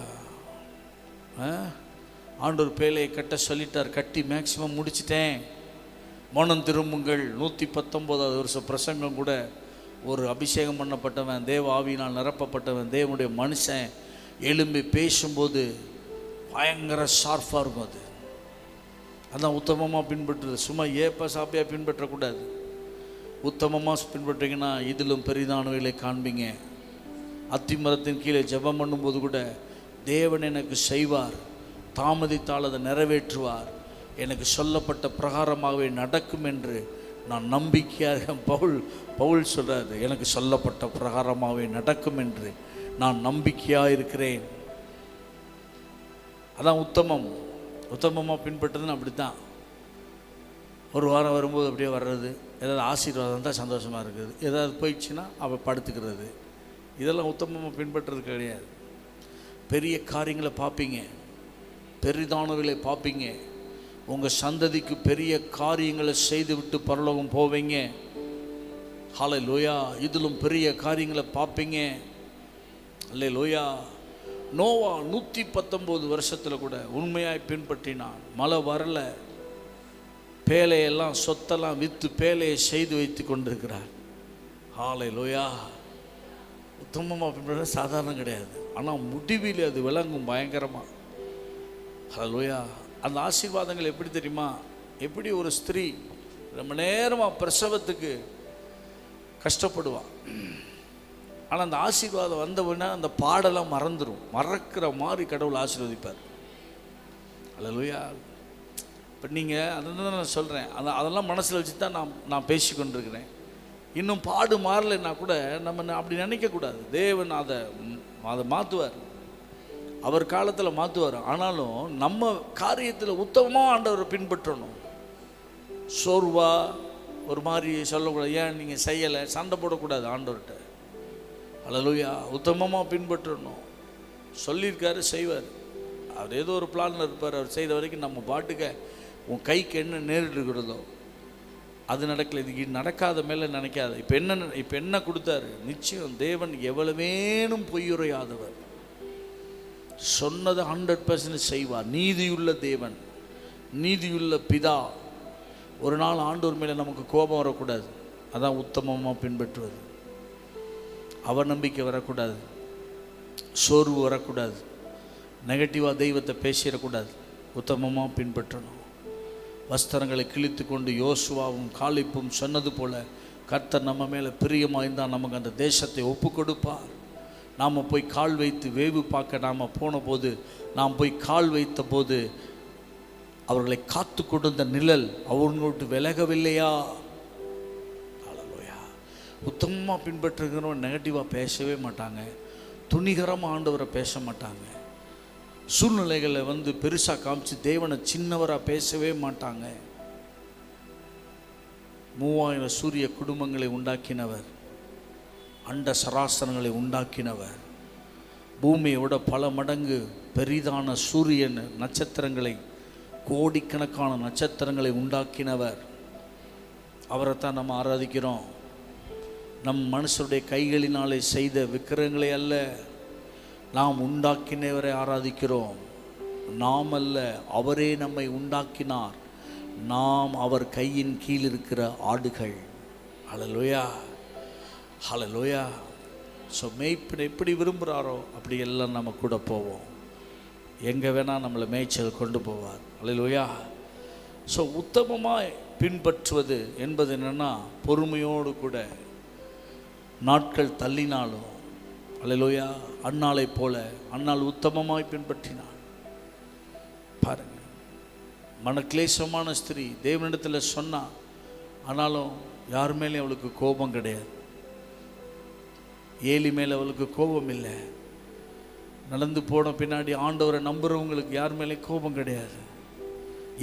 ஆண்டவர் பேழையை கட்ட சொல்லிட்டார், கட்டி மேக்சிமம் முடிச்சிட்டேன். மனம் திரும்புங்கள். 119வது வருஷம் பிரசங்கம் கூட ஒரு அபிஷேகம் பண்ணப்பட்டவன், தேவ ஆவியினால் நிரப்பப்பட்டவன், தேவனுடைய மனுஷன் எழும்பி பேசும்போது பயங்கர ஷார்ப்பாக இருக்கும். அது அதான் உத்தமமாக பின்பற்றுறது. சும்மா ஏப்பா சாப்பியா பின்பற்றக்கூடாது. உத்தமமாக பின்பற்றிங்கன்னா இதிலும் பெரிதானவைகளை காண்பீங்க. அத்திமரத்தின் கீழே ஜெபம் பண்ணும்போது கூட தேவன் எனக்கு செய்வார், தாமதித்தால் அதை நிறைவேற்றுவார், எனக்கு சொல்லப்பட்ட பிரகாரமாகவே நடக்கும் என்று நான் நம்பிக்கையாக பவுல் சொல்கிறார். எனக்கு சொல்லப்பட்ட பிரகாரமாகவே நடக்கும் என்று நான் நம்பிக்கையாக இருக்கிறேன். அதான் உத்தமம். உத்தமமாக பின்பற்றுதுன்னு அப்படி தான். ஒரு வாரம் வரும்போது அப்படியே வர்றது, ஏதாவது ஆசீர்வாதம் தான் சந்தோஷமாக இருக்குது, ஏதாவது போயிடுச்சுன்னா அவள் படுத்துக்கிறது. இதெல்லாம் உத்தமமாக பின்பற்றுறது கிடையாது. பெரிய காரியங்களை பார்ப்பீங்க, பெரிதானவர்களை பார்ப்பீங்க. உங்கள் சந்ததிக்கு பெரிய காரியங்களை செய்து விட்டு பரலோகம் போவீங்க. ஹல்லேலூயா. இதிலும் பெரிய காரியங்களை பார்ப்பீங்க. அல்லேலூயா. நோவா 119 வருஷத்தில் கூட உண்மையாய் பின்பற்றினான். மழை வரல, பேழையெல்லாம் சொத்தெல்லாம் விற்று பேழையை செய்து வைத்து கொண்டிருக்கிறார். ஹல்லேலூயா. உத்தமமாக பின்பற்ற சாதாரணம் கிடையாது. ஆனால் முடிவில் அது விளங்கும் பயங்கரமாக. ஹல்லேலூயா. அந்த ஆசீர்வாதங்கள் எப்படி தெரியுமா? எப்படி ஒரு ஸ்திரீ ரொம்ப நேரமாக பிரசவத்துக்கு கஷ்டப்படுவாள். ஆனால் அந்த ஆசீர்வாதம் வந்த உடனே அந்த பாடெல்லாம் மறந்துடும். மறக்கிற மாதிரி கடவுள் ஆசீர்வதிப்பார். ஹல்லேலூயா. இப்போ நீங்கள் அதை தான் நான் சொல்கிறேன். அதெல்லாம் மனசில் வச்சு தான் நான் பேசி கொண்டிருக்கிறேன். இன்னும் பாடு மாறலைன்னா கூட நம்ம அப்படி நினைக்கக்கூடாது. தேவன் அதை மாற்றுவார், அவர் காலத்தில் மாற்றுவார். ஆனாலும் நம்ம காரியத்தில் உத்தமமாக ஆண்டவரை பின்பற்றணும். சோர்வா ஒரு மாதிரி சொல்லக்கூடாது. ஏன் நீங்கள் செய்யலை, சண்டை போடக்கூடாது ஆண்டவர்கிட்ட. ஹல்லேலூயா. உத்தமமாக பின்பற்றணும். சொல்லியிருக்காரு, செய்வார். அவர் ஏதோ ஒரு பிளானில் இருப்பார். அவர் செய்த வரைக்கும் நம்ம பாட்டுக்க உன் கைக்கு என்ன நேரிடுகிறதோ அது நடக்கலை, இது நடக்காத மேலே நினைக்காத. இப்போ என்ன கொடுத்தாரு? நிச்சயம் தேவன் எவ்வளவேனும் பொய்யுரையாதவர். சொன்னதை 100% செய்வார். நீதியுள்ள தேவன், நீதியுள்ள பிதா. ஒரு நாள் ஆண்டவர் மேலே நமக்கு கோபம் வரக்கூடாது. அதான் உத்தமமாக பின்பற்றுவது. அவநம்பிக்கை வரக்கூடாது, சோர்வு வரக்கூடாது, நெகட்டிவாக தெய்வத்தை பேசிடக்கூடாது. உத்தமமாக பின்பற்றணும். வஸ்திரங்களை கிழித்து கொண்டு யோசுவாவும் காலிப்பும் சொன்னது போல கர்த்தர் நம்ம மேலே பிரியமாயிருந்தால் நமக்கு அந்த தேசத்தை ஒப்பு கொடுப்பார். நாம் போய் கால் வைத்து வேவு பார்க்க நாம் போன போது, நாம் போய் கால் வைத்த போது அவர்களை காத்து கொடுத்த நிழல் அவங்களோட்டு விலகவில்லையா? ஹல்லேலூயா. உத்தமமாக பின்பற்றுகிறவங்க நெகட்டிவாக பேசவே மாட்டாங்க, துணிகரமாக ஆண்டவரை பேச மாட்டாங்க, சூழ்நிலைகளை பெருசாக காமிச்சு தேவனை சின்னவராக பேசவே மாட்டாங்க. 3000 சூரிய குடும்பங்களை உண்டாக்கினவர், அண்ட சராசரங்களை உண்டாக்கினவர், பூமியை விட பல மடங்கு பெரிதான சூரியன் நட்சத்திரங்களை, கோடிக்கணக்கான நட்சத்திரங்களை உண்டாக்கினவர். அவரைத்தான் நம்ம ஆராதிக்கிறோம். நம் மனுஷருடைய கைகளினாலே செய்த விக்கிரகங்களை அல்ல, நாம் உண்டாக்கினவரை ஆராதிக்கிறோம். நாம் அல்ல, அவரே நம்மை உண்டாக்கினார். நாம் அவர் கையின் கீழ் இருக்கிற ஆடுகள். ஹல்லேலூயா. ஹல்லேலூயா. ஸோ மேய்ப்பன் எப்படி விரும்புகிறாரோ அப்படி எல்லாம் நம்ம கூட போவோம். எங்கே வேணால் நம்மளை மேய்ச்சல் கொண்டு போவார். ஹல்லேலூயா. ஸோ உத்தமமாக பின்பற்றுவது என்பது என்னென்னா, பொறுமையோடு கூட நாட்கள் தள்ளினாலும், ஹல்லேலூயா, அன்னாளை போல அன்னாள் உத்தமமாய் பின்பற்றினாள். பாருங்கள், மனக்லேசமான ஸ்திரீ தேவனிடத்தில் சொன்னா, ஆனாலும் யார் மேலேயும் அவளுக்கு கோபம் கிடையாது. ஏலி மேலே அவளுக்கு கோபம் இல்லை. நடந்து போன பின்னாடி ஆண்டவரை நம்புகிறவங்களுக்கு யார் மேலேயும் கோபம் கிடையாது.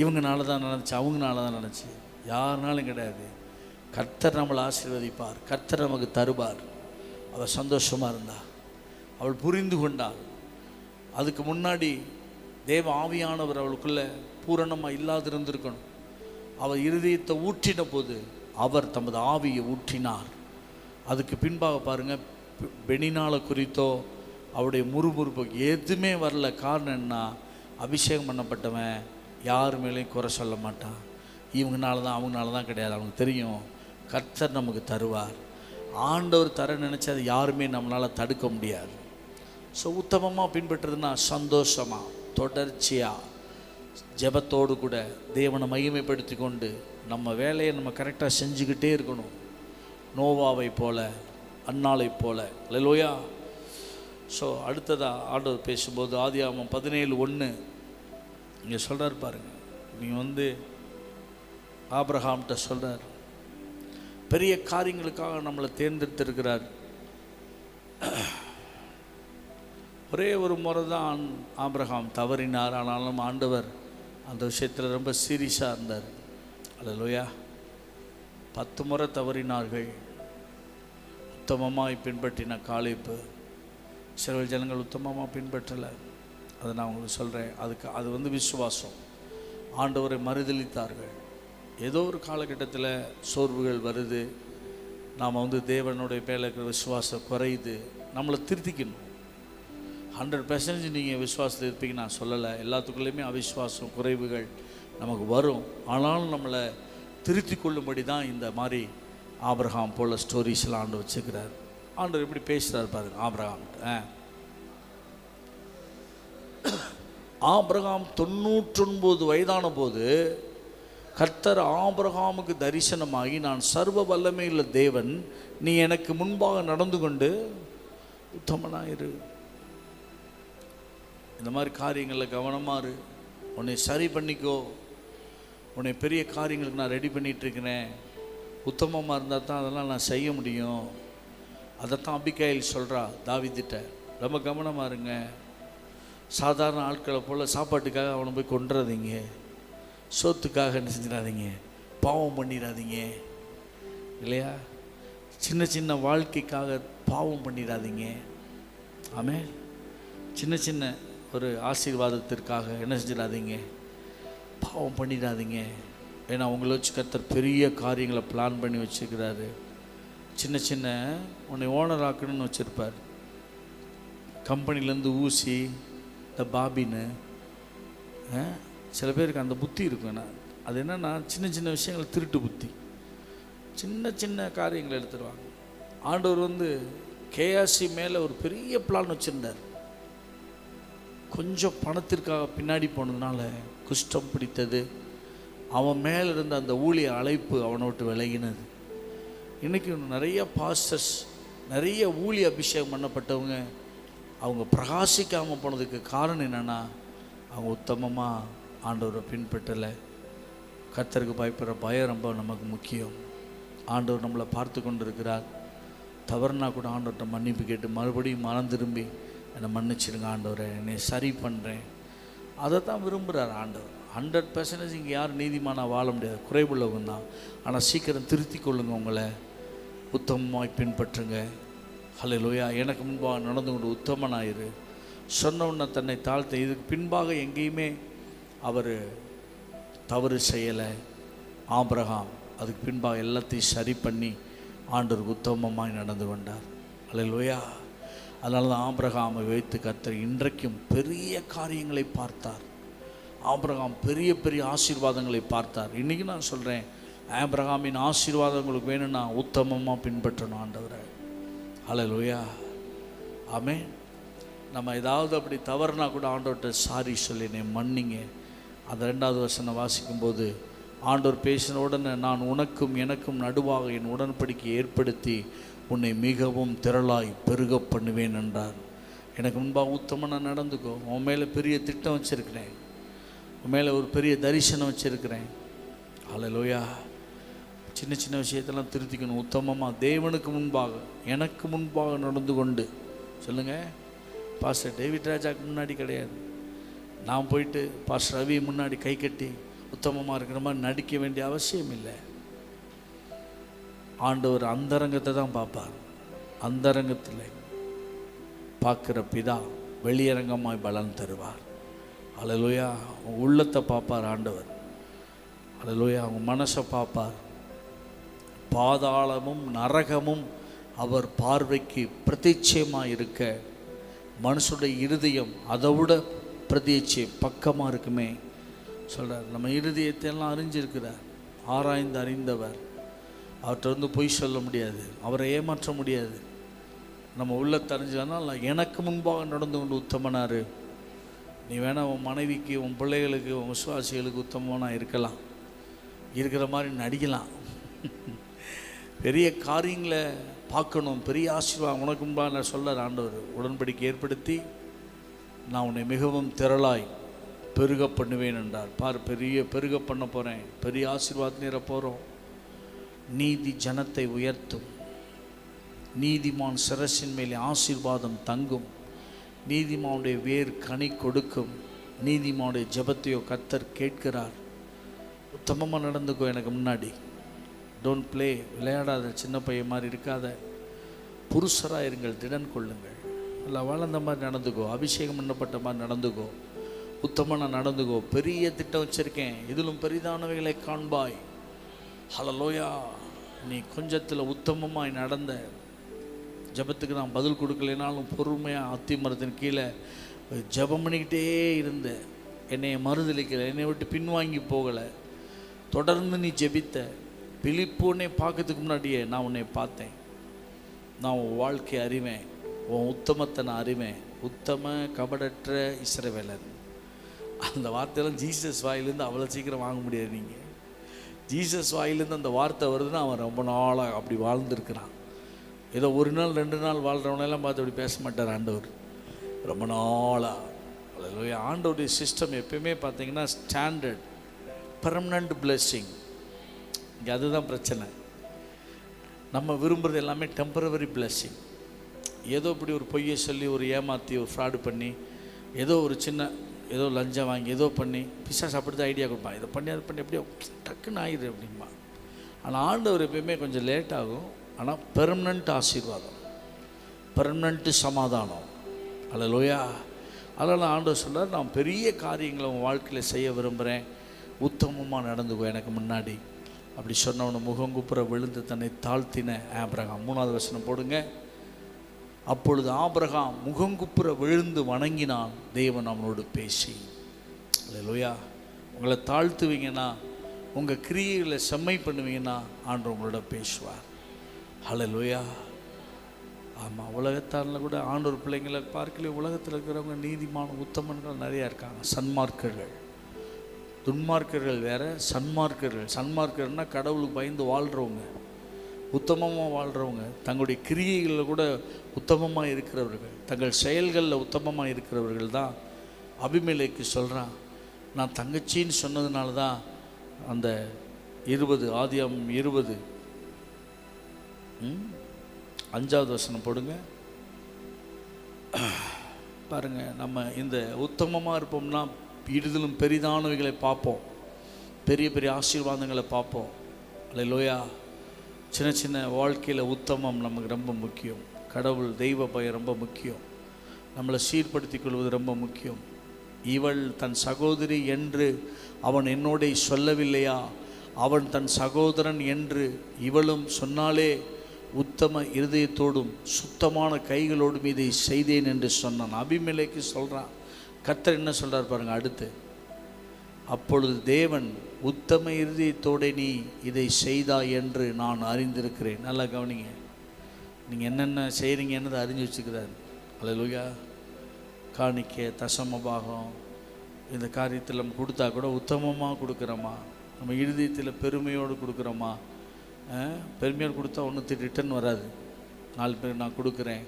இவங்கனால தான் நினச்சி, அவங்கனால தான் நினச்சி, யாருனாலும் கிடையாது. கர்த்தர் நம்மளை ஆசீர்வதிப்பார், கர்த்தர் நமக்கு தருவார். அவள் சந்தோஷமாக இருந்தா, அவள் புரிந்து கொண்டாள். அதுக்கு முன்னாடி தேவ ஆவியானவர் அவளுக்குள்ளே பூரணமாக இல்லாதிருந்திருக்கணும். அவள் இருதயத்தை ஊற்றின போது அவர் தமது ஆவியை ஊற்றினார். அதுக்கு பின்பாக பாருங்கள், பெனினாலை குறித்தோ அவருடைய முறுமுறுப்பு எதுவுமே வரல. காரணம் என்ன? அபிஷேகம் பண்ணப்பட்டவன் யார் மேலேயும் குறை சொல்ல மாட்டான். இவங்கனால தான் அவங்கனால தான் கிடையாது. அவனுக்கு தெரியும் கர்த்தர் நமக்கு தருவார். ஆண்டவர் தர நினச்சி அது யாருமே நம்மளால் தடுக்க முடியாது. ஸோ உத்தமமாக பின்பற்றுறதுன்னா சந்தோஷமாக தொடர்ச்சியாக ஜெபத்தோடு கூட தேவனை மகிமைப்படுத்தி கொண்டு நம்ம வேலையை நம்ம கரெக்டாக செஞ்சுக்கிட்டே இருக்கணும். நோவாவை போல, அன்னாளை போல. அல்லேலூயா. ஸோ அடுத்ததாக ஆண்டவர் பேசும்போது ஆதியாகமம் 17:1 இங்கே சொல்கிறார் பாருங்க. நீங்கள் ஆபிரகாம்கிட்ட சொல்கிறார், பெரிய காரியங்களுக்காக நம்மளை தேர்ந்தெடுத்திருக்கிறார். ஒரே ஒரு முறை தான் ஆபிரகாம் தவறினார். ஆனாலும் ஆண்டவர் அந்த விஷயத்தில் ரொம்ப சீரியஸாக இருந்தார். அல்லேலூயா. 10 முறை தவறினார்கள். உத்தமமாய் பின்பற்றின காலேப்பு. சில ஜனங்கள் உத்தமமாக பின்பற்றலை. அதை நான் உங்களுக்கு சொல்கிறேன். அது விசுவாசம். ஆண்டவரை மறுதலித்தார்கள். ஏதோ ஒரு காலகட்டத்தில் சோர்வுகள் வருது. நாம் தேவனுடைய மேலே இருக்கிற விசுவாசம் குறையுது. நம்மளை திருத்திக்கணும். 100% நீங்கள் விசுவாசத்தில் இருப்பீங்க நான் சொல்லலை. எல்லாத்துக்குள்ளேயுமே அவிசுவாசம் குறைவுகள் நமக்கு வரும். ஆனாலும் நம்மளை திருத்தி கொள்ளும்படி தான் இந்த மாதிரி ஆபிரகாம் போல் ஸ்டோரிஸ்லாம் ஆண்டு வச்சுக்கிறார். ஆண்டவர் எப்படி பேசுகிறார் பாருங்க. ஆபிரகாம் 99 வயதான போது கர்த்தர் ஆபிரகாமுக்கு தரிசனமாகி, நான் சர்வ வல்லமையுள்ள தேவன், நீ எனக்கு முன்பாக நடந்து கொண்டு உத்தமனாயிரு. இந்த மாதிரி காரியங்களில் கவனமாக இரு. உன்னை சரி பண்ணிக்கோ. உன்னை பெரிய காரியங்களுக்கு நான் ரெடி பண்ணிகிட்ருக்கிறேன். உத்தமமாக இருந்தால் தான் அதெல்லாம் நான் செய்ய முடியும். அதைத்தான் அபிகாயில் சொல்கிறா தாவீதுட்ட. ரொம்ப கவனமாக இருங்க. சாதாரண ஆட்களை போல் சாப்பாட்டுக்காக அவனை போய் கொண்டுறாதீங்க. சோத்துக்காக என்ன செஞ்சிடாதீங்க, பாவம் பண்ணிடாதீங்க. இல்லையா? சின்ன சின்ன வாழ்க்கைக்காக பாவம் பண்ணிடாதீங்க. ஆமென். சின்ன சின்ன ஒரு ஆசீர்வாதத்திற்காக என்ன செஞ்சிடாதீங்க, பாவம் பண்ணிடாதீங்க. ஏன்னா உங்களை வச்சு கர்த்தர் பெரிய காரியங்களை பிளான் பண்ணி வச்சுருக்கிறாரு. சின்ன சின்ன உன்னை ஓனர் ஆக்கணும்னு வச்சுருப்பார். கம்பெனிலேருந்து ஊசி, இந்த பாபின்னு சில பேருக்கு அந்த புத்தி இருக்கும். அது என்னென்னா சின்ன சின்ன விஷயங்கள் திருட்டு புத்தி. சின்ன சின்ன காரியங்களை எடுத்துருவாங்க. ஆண்டவர் கேஆர்சி மேலே ஒரு பெரிய பிளான் வச்சுருந்தார். கொஞ்சம் பணத்திற்காக பின்னாடி போனதுனால குஷ்டம் பிடித்தது. அவன் மேலே இருந்த அந்த ஊழிய அழைப்பு அவனை விட்டு விலகினது. இன்றைக்கி நிறைய பாஸ்டர்ஸ், நிறைய ஊழிய அபிஷேகம் பண்ணப்பட்டவங்க அவங்க பிரகாசிக்காமல் போனதுக்கு காரணம் என்னென்னா, அவங்க உத்தமமாக ஆண்டவரை பின்பற்றலை. கர்த்தருக்கு பயப்படுற பயம் ரொம்ப நமக்கு முக்கியம். ஆண்டவர் நம்மளை பார்த்து கொண்டு இருக்கிறார். தவறுனா கூட ஆண்டவர்கிட்ட மன்னிப்பு கேட்டு மறுபடியும் மனம் திரும்பி என்னை மன்னிச்சிடுங்க ஆண்டவரை, என்னை சரி பண்ணுறேன். அதை தான் விரும்புகிறார் ஆண்டவர். 100% இங்கே யாரும் நீதிமானாக வாழ முடியாது, குறைவுள்ளவங்க தான். ஆனால் சீக்கிரம் திருத்தி கொள்ளுங்க, உங்களை உத்தமமாய் பின்பற்றுங்க. ஹல்லேலூயா. எனக்கு முன்பாக நடந்து கொண்டு உத்தமனாயிரு. சொன்னவுன்ன தன்னை தாழ்த்த. இதுக்கு பின்பாக எங்கேயுமே அவர் தவறு செய்யலை. ஆபிரகாம் அதுக்கு பின்பாக எல்லாத்தையும் சரி பண்ணி ஆண்டவருக்கு உத்தமமாய் நடந்து கொண்டார். ஹல்லேலூயா. அதனால தான் ஆபிரகாமை வைத்து கர்த்தர் இன்றைக்கும் பெரிய காரியங்களை பார்த்தார். ஆபிரகாம் பெரிய பெரிய ஆசீர்வாதங்களை பார்த்தார். இன்றைக்கி நான் சொல்கிறேன், ஆபிரகாமின் ஆசீர்வாதம் உங்களுக்கு வேணும்னா உத்தமமாக பின்பற்றணும் ஆண்டவரை. ஹல்லேலூயா. ஆமென். நம்ம ஏதாவது அப்படி தவறுனா கூட ஆண்டவர்கிட்ட சாரி சொல்லினேன், மன்னிங்க. அந்த 2வது வசனம் வாசிக்கும்போது ஆண்டவர் பேசின உடனே, நான் உனக்கும் எனக்கும் நடுவாக என் உடன்படிக்கை ஏற்படுத்தி உன்னை மிகவும் திரளாய் பெருக பண்ணுவேன் என்றார். எனக்கு முன்பாக உத்தமனாக நடந்துக்கோ. உன் மேலே பெரிய திட்டம் வச்சுருக்கிறேன். உன் மேலே ஒரு பெரிய தரிசனம் வச்சுருக்கிறேன். ஹல்லேலூயா. சின்ன சின்ன விஷயத்தெல்லாம் திருத்திக்கணும். உத்தமமாக தேவனுக்கு முன்பாக எனக்கு முன்பாக நடந்து கொண்டு சொல்லுங்கள். பாஸ்டர் டேவிட் ராஜாவுக்கு முன்னாடி கிடையாது. நான் போயிட்டு பாஸ்டர் ரவி முன்னாடி கை கட்டி உத்தமமாக இருக்கிற மாதிரி நடிக்க வேண்டிய அவசியம் இல்லை. ஆண்டவர் அந்தரங்கத்தை தான் பார்ப்பார். அந்தரங்கத்தில் பார்க்குற பிதா வெளியரங்கமாய் பலன் தருவார். அல்லேலூயா. அவங்க உள்ளத்தை பார்ப்பார் ஆண்டவர். அல்லேலூயா. அவங்க மனசை பார்ப்பார். பாதாளமும் நரகமும் அவர் பார்வைக்கு பிரதிச்சயமாக இருக்க, மனுஷனுடைய இருதயம் அதை விட பிரதிச்சயம் பக்கமாக இருக்குமே சொல்கிறார். நம்ம இருதயத்தை எல்லாம் அறிஞ்சிருக்கிறார். ஆராய்ந்து அறிந்தவர். அவர்கிட்ட வந்து பொய் சொல்ல முடியாது, அவரை ஏமாற்ற முடியாது. நம்ம உள்ளத்தை அறிஞ்சதுனால எனக்கு முன்பாக நடந்து கொண்டு உத்தமனாரு. நீ வேணா உன் மனைவிக்கு, உன் பிள்ளைகளுக்கு, உன் விசுவாசிகளுக்கு உத்தமனாக இருக்கலாம், இருக்கிற மாதிரி நடிக்கலாம். பெரிய காரியங்களை பார்க்கணும், பெரிய ஆசீர்வாதம் உனக்கு முன்பாக நான் சொல்ல ஆண்டவர் உடன்படிக்கை ஏற்படுத்தி நான் உன்னை மிகவும் திரளாய் பெருக பண்ணுவேன் என்றார். பார், பெரிய பெருக பண்ண போகிறேன், பெரிய ஆசீர்வாதம் நேர போகிறோம். நீதி ஜனத்தை உயர்த்தும். நீதிமான் சிரசின் மேலே ஆசீர்வாதம் தங்கும். நீதிமானுடைய வேர் கனி கொடுக்கும். நீதிமானுடைய ஜெபத்தையோ கர்த்தர் கேட்கிறார். உத்தமமாக நடந்துக்கோ எனக்கு முன்னாடி. டோன்ட் ப்ளே, விளையாடாத, சின்ன பையன் மாதிரி இருக்காத. புருஷராக இருங்கள், திடன் கொள்ளுங்கள். நல்லா வளர்ந்த மாதிரி நடந்துக்கோ, அபிஷேகம் பண்ணப்பட்ட மாதிரி நடந்துக்கோ, உத்தமனாக நடந்துக்கோ. பெரிய திட்டம் வச்சுருக்கேன், இதிலும் பெரிதானவைகளை காண்பாய். ஹல்லேலூயா. நீ கொஞ்சத்தில் உத்தமமாய் நடந்த, ஜபத்துக்கு நான் பதில் கொடுக்கலைனாலும் பொறுமையாக அத்தி மரத்தின் கீழே ஜபம் பண்ணிக்கிட்டே இருந்த, என்னை மறுதளிக்கலை, என்னை விட்டு பின்வாங்கி போகலை, தொடர்ந்து நீ ஜெபித்த. பிலிப்பு உன்னை பார்க்கறதுக்கு முன்னாடியே நான் உன்னை பார்த்தேன். நான் உன் வாழ்க்கையை அறிவேன், உன் உத்தமத்தை நான் அறிவேன். உத்தம கபடற்ற இஸ்ரவேலன். அந்த வார்த்தையெல்லாம் ஜீசஸ் வாயிலேருந்து அவ்வளோ சீக்கிரம் வாங்க முடியாது. நீங்கள் ஜீசஸ் வாயிலேருந்து அந்த வார்த்தை வருதுன்னா அவன் ரொம்ப நாளாக அப்படி வாழ்ந்துருக்கிறான். ஏதோ ஒரு நாள் 2 நாள் வாழ்கிறவனெல்லாம் பார்த்து அப்படி பேச மாட்டார் ஆண்டவர். ரொம்ப நாளாக. அதாவது ஆண்டவருடைய சிஸ்டம் எப்பயுமே பார்த்தீங்கன்னா ஸ்டாண்டர்ட், பெர்மனண்ட் பிளெஸ்ஸிங். இங்கே அதுதான் பிரச்சனை. நம்ம விரும்புகிறது எல்லாமே டெம்பரவரி பிளெஸ்ஸிங். ஏதோ இப்படி ஒரு பொய்யை சொல்லி, ஒரு ஏமாற்றி, ஒரு ஃப்ராடு பண்ணி, ஏதோ ஒரு சின்ன ஏதோ லஞ்சம் வாங்கி ஏதோ பண்ணி, பிசாசு அப்படி தான் ஐடியா கொடுப்பான். இதை பண்ணி அதை பண்ணி எப்படியோ டக்குன்னு ஆகிடு அப்படின்பா. ஆனால் ஆண்டவர் எப்பயுமே கொஞ்சம் லேட் ஆகும். ஆனால் பெர்மனண்ட் ஆசீர்வாதம், பெர்மனண்ட்டு சமாதானம். அல்லேலூயா. அதனால் ஆண்டவர் சொல்கிறார், நான் பெரிய காரியங்களை உன் வாழ்க்கையில் செய்ய விரும்புகிறேன், உத்தமமாக நடந்துக்கோ எனக்கு முன்னாடி. அப்படி சொன்னவனை முகங்குப்புற விழுந்து தன்னை தாழ்த்தின ஆபிரகாம். 3வது வசனம் போடுங்க. அப்பொழுது ஆபிரகாம் முகங்குப்புற விழுந்து வணங்கினான், தேவன் அவனோடு பேசி. அல்லேலூயா. உங்களை தாழ்த்துவீங்கன்னா, உங்கள் கிரியைகளை செம்மை பண்ணுவீங்கன்னா ஆண்டவர் உங்களோட பேசுவார். அல்லேலூயா. ஆமாம், உலகத்தாரில் கூட ஆண்டவர் பிள்ளைங்களை பார்க்கல. உலகத்தில் இருக்கிறவங்க நீதிமான உத்தமன்கள் நிறையா இருக்காங்க. சன்மார்க்கர்கள், துன்மார்க்கர்கள் வேறு, சன்மார்க்கர்கள். சன்மார்க்கர்னால் கடவுளுக்கு பயந்து வாழ்கிறவங்க, உத்தமமாக வாழ்கிறவங்க, தங்களுடைய கிரியைகளில் கூட உத்தமமாக இருக்கிறவர்கள், தங்கள் செயல்களில் உத்தமமாக இருக்கிறவர்கள் தான். அபிமெலேக்கு சொல்கிறான், நான் தங்கச்சின்னு சொன்னதுனால தான் அந்த 20 ஆதியாகமம் 20 5வது வசனம் போடுங்க. பாருங்கள், நம்ம இந்த உத்தமமாக இருப்போம்னா இதிலும் பெரிதானவைகளை பார்ப்போம், பெரிய பெரிய ஆசீர்வாதங்களை பார்ப்போம். அல்லேலூயா. சின்ன சின்ன வாழ்க்கையில் உத்தமம் நமக்கு ரொம்ப முக்கியம். கடவுள் தெய்வ பயம் ரொம்ப முக்கியம். நம்மளை சீர்படுத்தி கொள்வது ரொம்ப முக்கியம். இவள் தன் சகோதரி என்று அவன் என்னோட சொல்லவில்லையா? அவன் தன் சகோதரன் என்று இவளும் சொன்னாலே, உத்தம இருதயத்தோடும் சுத்தமான கைகளோடும் இதை செய்தேன் என்று சொன்னான். அபிமெலேக்கு சொல்கிறான். கர்த்தர் என்ன சொல்கிறார் பாருங்கள் அடுத்து. அப்பொழுது தேவன், உத்தம இருதயத்தோடு நீ இதை செய்தாய் என்று நான் அறிந்திருக்கிறேன். நல்லா கவனிங்க, நீங்கள் என்னென்ன செய்கிறீங்கன்னு அறிஞ்சு வச்சுக்கிறார். அல்லேலூயா. காணிக்கை, தசம பாகம், இந்த காரியத்தில் நம்ம கொடுத்தா கூட உத்தமமாக கொடுக்குறோமா? நம்ம இருதயத்தில் பெருமையோடு கொடுக்குறோமா? பெருமையோடு கொடுத்தா ஒன்றும் ரிட்டர்ன் வராது. 4 பேர் நான் கொடுக்குறேன்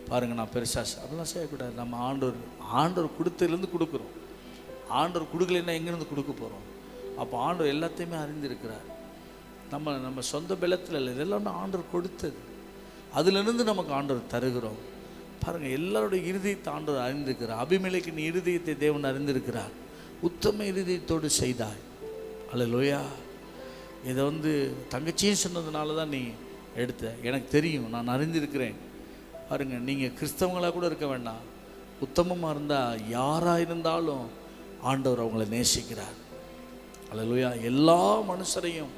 பாருங்கள், நான் பெருசாக அப்படிலாம் செய்யக்கூடாது. நம்ம ஆண்டவர் கொடுத்ததுலேருந்து கொடுக்குறோம். ஆண்டவர் கொடுக்கலைன்னா எங்கேருந்து கொடுக்க போகிறோம்? அப்போ ஆண்டவர் எல்லாத்தையுமே அறிந்திருக்கிறார். நம்ம சொந்த பலத்தில் இல்லை, இதெல்லாம் ஆண்டவர் கொடுத்தது. அதிலிருந்து நமக்கு ஆண்டவர் தருகிறோம். பாருங்கள், எல்லாருடைய இருதயத்தை ஆண்டவர் அறிந்திருக்கிறார். அபிமெலேக்கின் இருதயத்தை தேவன் அறிந்திருக்கிறார். உத்தம இருதயத்தோடு செய்தாய். அல்லேலூயா. இதை தங்கச்சியும் சொன்னதுனால தான் நீ எடுத்த. எனக்கு தெரியும், நான் அறிந்திருக்கிறேன். பாருங்க, நீங்கள் கிறிஸ்தவங்களாக கூட இருக்க வேண்டாம், உத்தமமாக இருந்தால் யாராக இருந்தாலும் ஆண்டவர் அவங்கள நேசிக்கிறார். அல்லேலூயா. எல்லா மனுஷரையும்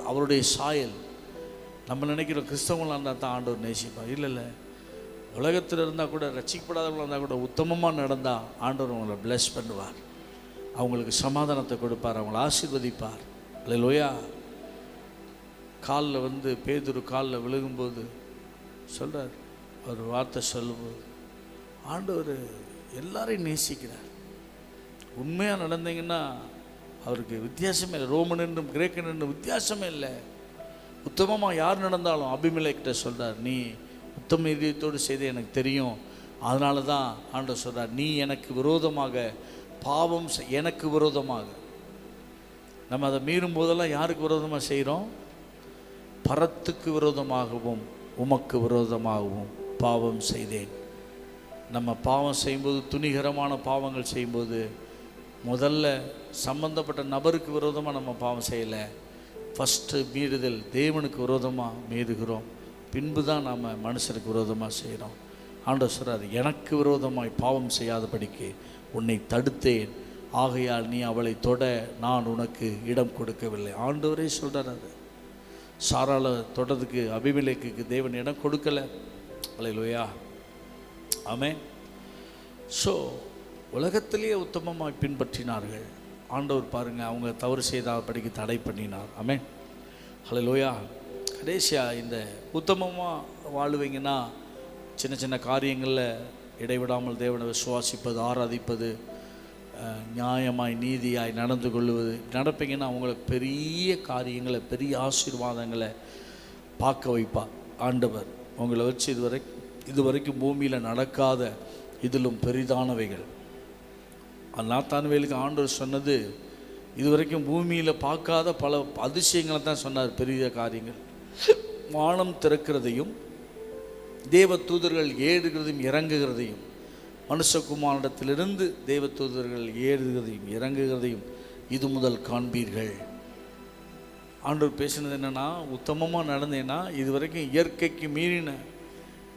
அவருடைய சாயல். நம்ம நினைக்கிறோம் கிறிஸ்தவங்களாக இருந்தால் தான் ஆண்டவர் நேசிப்பார். இல்லை, உலகத்தில் இருந்தால் கூட, ரட்சிக்கப்படாதவங்களாக இருந்தால் கூட உத்தமமாக நடந்தால் ஆண்டவர் அவங்கள பிளஸ் பண்ணுவார், அவங்களுக்கு சமாதானத்தை கொடுப்பார், அவங்கள ஆசீர்வதிப்பார். அல்லேலூயா. காலில் பேதுரு காலில் விழுகும்போது சொல்கிறார், ஒரு வார்த்தை சொல்லும்போது, ஆண்டவர் எல்லாரையும் நேசிக்கிறார். உண்மையாக நடந்தீங்கன்னா அவருக்கு வித்தியாசமே இல்லை. ரோமன் என்றும் கிரேக்கன் என்றும் வித்தியாசமே இல்லை. உத்தமமாக யார் நடந்தாலும் அபிமெலேக்கிட்ட சொல்கிறார், நீ உத்தம இதயத்தோடு செய்த எனக்கு தெரியும், அதனால தான் ஆண்டவர் சொல்கிறார், நீ எனக்கு விரோதமாக பாவம் எனக்கு விரோதமாக. நம்ம அதை மீறும் போதெல்லாம் யாருக்கு விரோதமாக செய்கிறோம்? பரத்துக்கு விரோதமாகவும் உமக்கு விரோதமாகவும் பாவம் செய்தேன். நம்ம பாவம் செய்யும்போது, துணிகரமான பாவங்கள் செய்யும்போது, முதல்ல சம்பந்தப்பட்ட நபருக்கு விரோதமாக நம்ம பாவம் செய்யலை. ஃபஸ்ட்டு மீறுதல் தேவனுக்கு விரோதமாக மீறுகிறோம், பின்பு தான் நாம் மனுஷனுக்கு விரோதமாக செய்கிறோம். ஆண்டவர் சொல்கிறார், எனக்கு விரோதமாய் பாவம் செய்யாதபடிக்கு உன்னை தடுத்தேன், ஆகையால் நீ அவளை தொட நான் உனக்கு இடம் கொடுக்கவில்லை. ஆண்டவரே சொல்கிறார். அது சாராள தொடர்றதுக்கு அபிமெலேக்குக்கு தேவன் இடம் கொடுக்கலை. அல்லேலூயா. ஆமென். ஸோ உலகத்திலேயே உத்தமமாக பின்பற்றினார்கள். ஆண்டவர் பாருங்கள், அவங்க தவறு செய்தாபடிக்கு தடை பண்ணினார். ஆமென். அல்லேலூயா. கடைசியாக இந்த உத்தமமாக வாழுவீங்கன்னா சின்ன சின்ன காரியங்களில் இடைவிடாமல் தேவனை விசுவாசிப்பது, ஆராதிப்பது, நியாயமாய் நீதியாய் நடந்து கொள்வது நடப்பீங்கன்னா அவங்களுக்கு பெரிய காரியங்களை, பெரிய ஆசீர்வாதங்களை பார்க்க வைப்பார் ஆண்டவர். உங்களை வச்சு இதுவரைக்கும் பூமியில் நடக்காத இதிலும் பெரிதானவைகள். நாத்தான்வேலுக்கு ஆண்டவர் சொன்னது இதுவரைக்கும் பூமியில் பார்க்காத பல அதிசயங்களை தான் சொன்னார். பெரிய காரியங்கள், வானம் திறக்கிறதையும், தேவ தூதர்கள் ஏறுகிறதையும் இறங்குகிறதையும், மனுஷகுமாரிடத்திலிருந்து தேவ தூதர்கள் ஏறுகிறதையும் இறங்குகிறதையும் இது முதல் காண்பீர்கள். ஆண்டவர் பேசினது என்னென்னா, உத்தமமாக நடந்தேன்னா இதுவரைக்கும் இயற்கைக்கு மீறின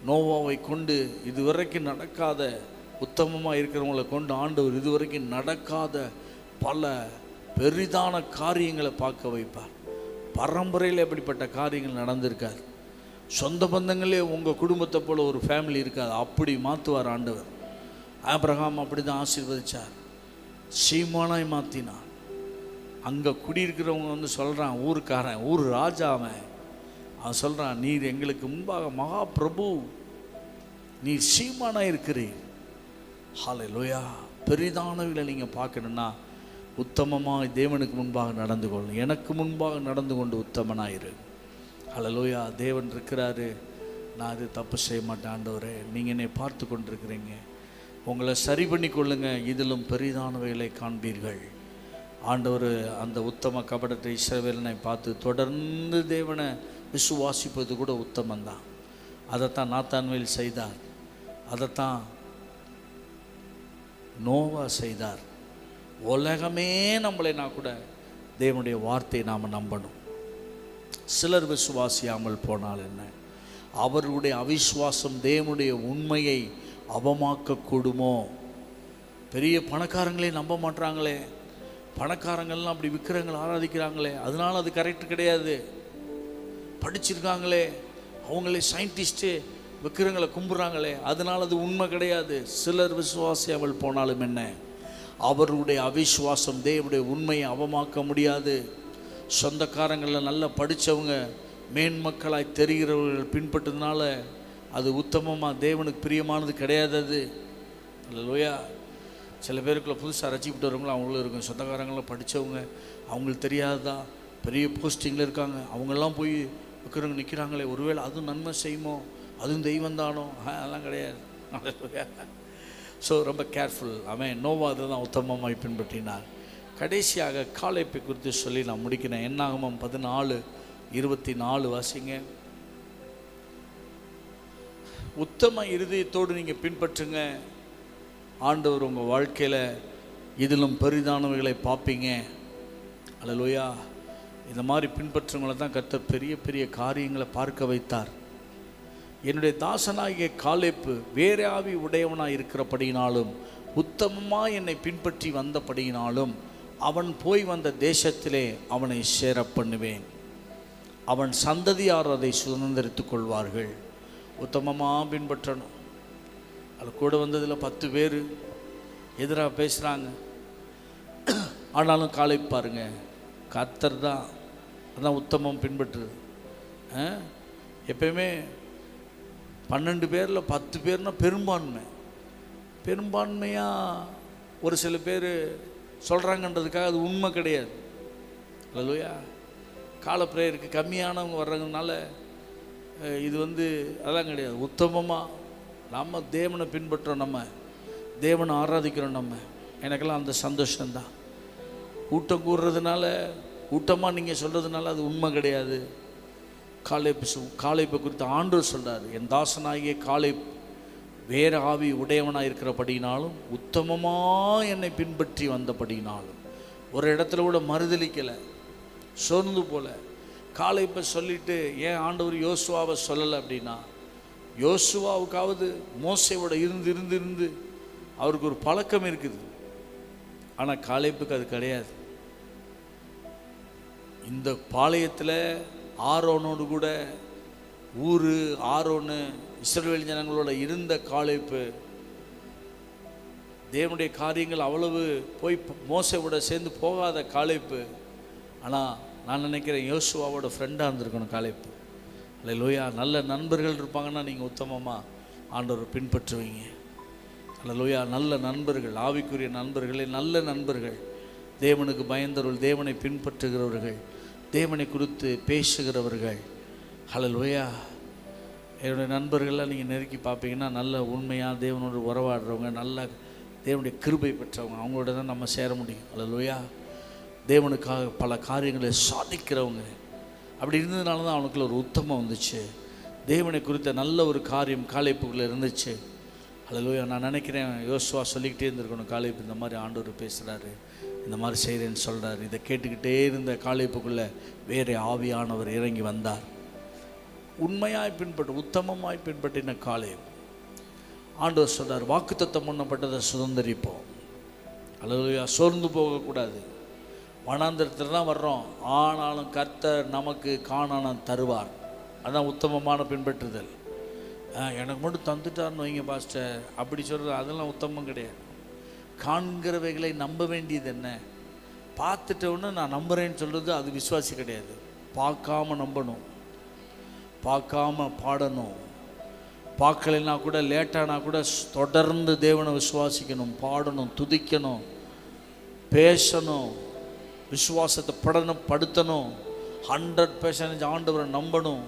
நோவாவை கொண்டு இதுவரைக்கும் நடக்காத, உத்தமமாக இருக்கிறவங்களை கொண்டு ஆண்டவர் இதுவரைக்கும் நடக்காத பல பெரிதான காரியங்களை பார்க்க வைப்பார். பரம்பரையில் எப்படிப்பட்ட காரியங்கள் நடந்திருக்காது. சொந்த பந்தங்களே உங்கள் குடும்பத்தை போல் ஒரு ஃபேமிலி இருக்காது, அப்படி மாற்றுவார் ஆண்டவர். ஆபிரகாம் அப்படி தான் ஆசீர்வதிச்சார், சீமானாய் மாற்றினான். அங்கே குடியிருக்கிறவங்க சொல்கிறான், ஊருக்காரன், ஊர் ராஜாவன், அவன் சொல்கிறான், நீர் எங்களுக்கு முன்பாக மகா பிரபு, நீர் சீமானாய் இருக்கிறீர். ஹல்லேலூயா. பெரிதானவர்களை நீங்கள் பார்க்கணுன்னா உத்தமமாக தேவனுக்கு முன்பாக நடந்து கொள்ளணும். எனக்கு முன்பாக நடந்து கொண்டு உத்தமனாயிரு. ஹல்லேலூயா. தேவன் இருக்கிறாரு, நான் இது தப்பு செய்ய மாட்டேன் ஆண்டவரே, நீங்கள் என்னை பார்த்து கொண்டிருக்கிறீங்க, உங்களை சரி பண்ணி கொள்ளுங்க, இதிலும் பெரிதானவைகளை காண்பீர்கள். ஆண்டவர் அந்த உத்தம கபடத்தை இஸ்ரவேலனை பார்த்து தொடர்ந்து தேவனை விசுவாசிப்பது கூட உத்தமந்தான். அதைத்தான் நாத்தான்வேல் செய்தார், அதைத்தான் நோவா செய்தார். உலகமே நம்மளைனா கூட தேவனுடைய வார்த்தையை நாம் நம்பணும். சிலர் விசுவாசியாமல் போனால் என்ன? அவர்களுடைய அவிசுவாசம் தேவனுடைய உண்மையை அவமாக்கக்கூடுமோ? பெரிய பணக்காரங்களே நம்ப மாட்டாங்களே, பணக்காரங்கள்லாம் அப்படி விக்கிரங்களை ஆராதிக்கிறாங்களே, அதனால அது கரெக்ட் கிடையாது. படிச்சிருக்காங்களே, அவங்களே சயின்டிஸ்ட்டு விக்கிரங்களை கும்பிட்றாங்களே, அதனால் அது உண்மை கிடையாது. சிலர் விசுவாசியாமல் போனாலும் என்ன? அவர்களுடைய அவிசுவாசம் தேவனுடைய உண்மையை அவமாக்க முடியாது. சொந்தக்காரங்களில் நல்லா படித்தவங்க, மேன்மக்களாய் தெரிகிறவர்கள் பின்பற்றதுனால அது உத்தமமாக தேவனுக்கு பிரியமானது கிடையாது. அது அல்லேலூயா. சில பேருக்குள்ள புதுசாக ரசிக்கிட்டு வரவங்களும் அவங்களும் இருக்கும். சொந்தக்காரங்களாம் படித்தவங்க, அவங்களுக்கு தெரியாததா பெரிய போஸ்டிங்கில் இருக்காங்க, அவங்கெல்லாம் போய் விற்கிறவங்க நிற்கிறாங்களே, ஒருவேளை அதுவும் நன்மை செய்யுமோ, அதுவும் தெய்வம் தானோ? அதெல்லாம் கிடையாது. ஸோ ரொம்ப கேர்ஃபுல். அவன் நோவா அதை தான் உத்தமமாய் பின்பற்றினார். கடைசியாக காலேப்பை குறித்து சொல்லி நான் முடிக்கிறேன். என்னாகமம் 14:24 வாசிங்க. உத்தம இருதயத்தோடு நீங்கள் பின்பற்றுங்க, ஆண்டவர் உங்கள் வாழ்க்கையில் இதிலும் பெரிதானவைகளை பார்ப்பீங்க. அல்லேலூயா. இந்த மாதிரி பின்பற்றவங்களை தான் கர்த்தர் பெரிய பெரிய காரியங்களை பார்க்க வைத்தார். என்னுடைய தாசனாகிய காலேப்பு வேற ஆவி உடையவனாக இருக்கிறபடியினாலும் உத்தமமாக என்னை பின்பற்றி வந்தபடியினாலும் அவன் போய் வந்த தேசத்திலே அவனை சேர பண்ணுவேன். அவன் சந்ததியார் அதை சுதந்திரித்துக் கொள்வார்கள். உத்தமமாக பின்பற்றணும். அது கூட வந்ததில் 10 பேர் எதிராக பேசுகிறாங்க. ஆனாலும் காலை பாருங்க, கர்த்தர் தான் அதான் உத்தமம் பின்பற்றுது. எப்பயுமே 12 பேரில் 10 பேர்னா பெரும்பான்மையாக ஒரு சில பேர் சொல்கிறாங்கன்றதுக்காக அது உண்மை கிடையாது. அல்லேலூயா. கால பிரேயருக்கு கம்மியானவங்க வர்றதுனால இது அதெல்லாம் கிடையாது. உத்தமமாக நம்ம தேவனை பின்பற்றுறோம், நம்ம தேவனை ஆராதிக்கிறோம். நம்ம எனக்கெல்லாம் அந்த சந்தோஷம்தான். கூட்டம் கூடுறதுனால கூட்டமாக நீங்கள் சொல்கிறதுனால அது உண்மை கிடையாது. காலேப்பை குறித்து ஆண்டவர் சொல்கிறார், என் தாசனாகிய காலேப் வேற ஆவி உடையவனாக இருக்கிறபடினாலும் உத்தமமாக என்னை பின்பற்றி வந்தபடினாலும் ஒரு இடத்துல கூட மறுதலிக்கலை, சோர்ந்து போல. காலேப்பை சொல்லிட்டு ஏன் ஆண்டவர் யோசுவாவை சொல்லலை அப்படின்னா, யோசுவாவுக்காவது மோசையோட இருந்து அவருக்கு ஒரு பழக்கம் இருக்குது. ஆனால் காலேப்புக்கு அது கிடையாது. இந்த பாளையத்தில் ஆரோனோடு கூட ஆரோனு இஸ்ரவேல் ஜனங்களோட இருந்த காலேப்பு தேவனுடைய காரியங்கள் அவ்வளவு போய் மோசையோட சேர்ந்து போகாத காலேப்பு. ஆனால் நான் நினைக்கிறேன் யோசுவாவோட ஃப்ரெண்டாக இருந்திருக்கணும் காலேப்பு. அல்லேலூயா. நல்ல நண்பர்கள் இருப்பாங்கன்னா நீங்கள் உத்தமமாக ஆண்டவர் பின்பற்றுவீங்க. அல்லேலூயா. நல்ல நண்பர்கள், ஆவிக்குரிய நண்பர்களே, நல்ல நண்பர்கள், தேவனுக்கு பயந்தவர்கள், தேவனை பின்பற்றுகிறவர்கள், தேவனை குறித்து பேசுகிறவர்கள். அல்லேலூயா. என்னுடைய நண்பர்கள்லாம் நீங்கள் நெருக்கி பார்ப்பீங்கன்னா நல்ல உண்மையாக தேவனோடு உறவாடுறவங்க, நல்ல தேவனுடைய கிருபை பெற்றவங்க, அவங்களோட தான் நம்ம சேர முடியும். அல்லேலூயா. தேவனுக்காக பல காரியங்களை சாதிக்கிறவங்க. அப்படி இருந்ததுனால தான் அவனுக்குள்ள ஒரு உத்தமம் வந்துச்சு. தேவனை குறித்த நல்ல ஒரு காரியம் காலேப்புக்குள்ளே இருந்துச்சு. அல்லேலூயா. நான் நினைக்கிறேன் யோசுவா சொல்லிக்கிட்டே இருந்திருக்கணும், காலேப்பு இந்த மாதிரி ஆண்டவர் பேசுகிறாரு, இந்த மாதிரி செய்கிறேன்னு சொல்கிறார். இதை கேட்டுக்கிட்டே இருந்த காலேப்புக்குள்ளே வேறு ஆவியானவர் இறங்கி வந்தார். உண்மையாய் பின்பற்ற உத்தமமாய் பின்பற்றின காலேப் ஆண்டவர் சொல்கிறார், வாக்குத்தத்தம் பண்ணப்பட்டதை சுதந்திரிப்போம். அல்லேலூயா. சோர்ந்து போகக்கூடாது. வனாந்திரத்தில் தான் வர்றோம், ஆனாலும் கர்த்தர் நமக்கு கானான் தருவார். அதுதான் உத்தமமான பின்பற்றுதல். எனக்கு மட்டும் தந்துட்டார்னு வைங்க பாஸ்டர் அப்படி சொல்கிறது, அதெல்லாம் உத்தமம் கிடையாது. காண்கிறவைகளை நம்ப வேண்டியது என்ன? பார்த்துட்டோன்னு நான் நம்புகிறேன்னு சொல்கிறது அது விசுவாசி கிடையாது. பார்க்காம நம்பணும், பார்க்காம பாடணும். பார்க்கலைன்னா கூட லேட்டானா கூட தொடர்ந்து தேவனை விசுவாசிக்கணும், பாடணும், துதிக்கணும், பேசணும், விசுவாசத்தை படுத்தணும். 100% ஆண்டவரை நம்பணும்.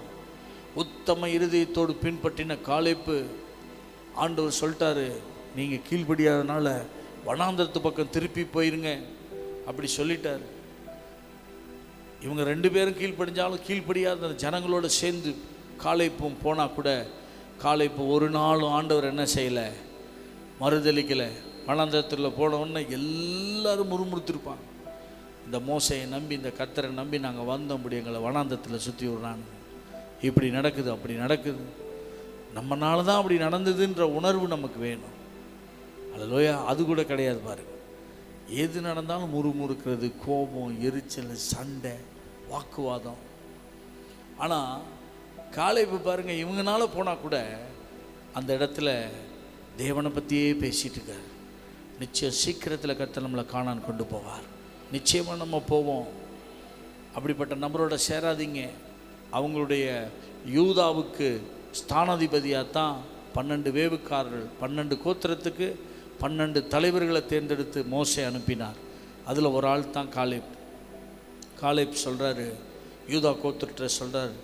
உத்தம இருதயத்தோடு பின்பற்றின காலேப்பு ஆண்டவர் சொல்லிட்டாரு, நீங்கள் கீழ்படியாதனால வனாந்தரத்து பக்கம் திருப்பி போயிருங்க அப்படி சொல்லிட்டார். இவங்க 2 பேரும் கீழ்ப்படிஞ்சாலும் கீழ்ப்படியாத ஜனங்களோட சேர்ந்து காலேப்பும் போனால் கூட காலேப்பு ஒரு நாளும் ஆண்டவர் என்ன செய்யலை, மறுதளிக்கலை. வனாந்தரத்தில் போன உடனே எல்லாரும் முறுமுறுத்திருப்பாங்க. இந்த மோசையை நம்பி, இந்த கர்த்தரை நம்பி நாங்கள் வந்தோம், அப்படி எங்களை வனாந்தரத்தில் சுற்றி விடுறாங்க. இப்படி நடக்குது, அப்படி நடக்குது. நம்மனால தான் அப்படி நடந்ததுன்ற உணர்வு நமக்கு வேணும். அல்லேலூயா. அது கூட கிடையாது பாருங்க. எது நடந்தாலும் முறுமுறுக்கிறது, கோபம், எரிச்சல், சண்டை, வாக்குவாதம். ஆனால் காலேப்பு பாருங்க, இவங்கனால போனால் கூட அந்த இடத்துல தேவனை பற்றியே பேசிகிட்டு இருக்கார். நிச்சயம் சீக்கிரத்தில் கர்த்தர் நம்மளை காணான் கொண்டு போவார். நிச்சயமாக நம்ம போவோம். அப்படிப்பட்ட நபரோட சேராதீங்க. அவங்களுடைய யூதாவுக்கு ஸ்தானாதிபதியாக தான் 12 வேவுக்காரர்கள், 12 கோத்திரத்துக்கு 12 தலைவர்களை தேர்ந்தெடுத்து மோசே அனுப்பினார். அதில் ஒரு ஆள் தான் காலேப். காலேப் சொல்கிறாரு, யூதா கோத்திரத்தை சொல்கிறார்,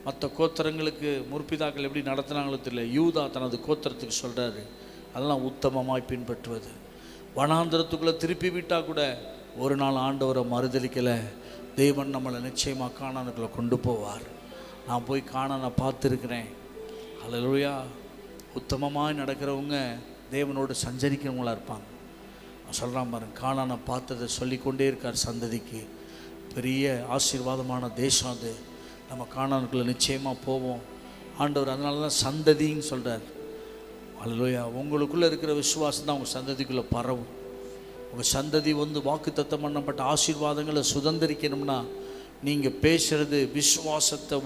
மற்ற கோத்திரங்களுக்கு முற்பிதாக்கள் எப்படி நடத்தினாங்களோ தெரியல, யூதா தனது கோத்திரத்துக்கு சொல்கிறாரு, அதெல்லாம் உத்தமமாய் பின்பற்றுவது. வனாந்திரத்துக்குள்ளே திருப்பி விட்டால் கூட ஒரு நாள் ஆண்டவரை மறுதளிக்கலை, தேவன் நம்மளை நிச்சயமாக கானானுக்குள்ளே கொண்டு போவார். நான் போய் கானானை பார்த்துருக்கிறேன். அல்லேலூயா. உத்தமமாக நடக்கிறவங்க தேவனோடு சஞ்சரிக்கிறவங்களாக இருப்பாங்க. நான் சொல்கிறான் பாருங்க, கானானை பார்த்ததை சொல்லிக்கொண்டே இருக்கார் சந்ததிக்கு. பெரிய ஆசீர்வாதமான தேசம் அது. நம்ம கானானுக்குள்ளே நிச்சயமாக போவோம். ஆண்டவர் அதனால தான் சந்ததின்னு சொல்கிறார். அல்லேலூயா. உங்களுக்குள்ளே இருக்கிற விசுவாசம் தான் உங்கள் சந்ததிக்குள்ளே பரவும். உங்கள் சந்ததி வந்து வாக்குத்தத்தம் பண்ணப்பட்ட ஆசீர்வாதங்களை சுதந்திரிக்கணும்னா நீங்கள் பேசுகிறது விசுவாசத்தில்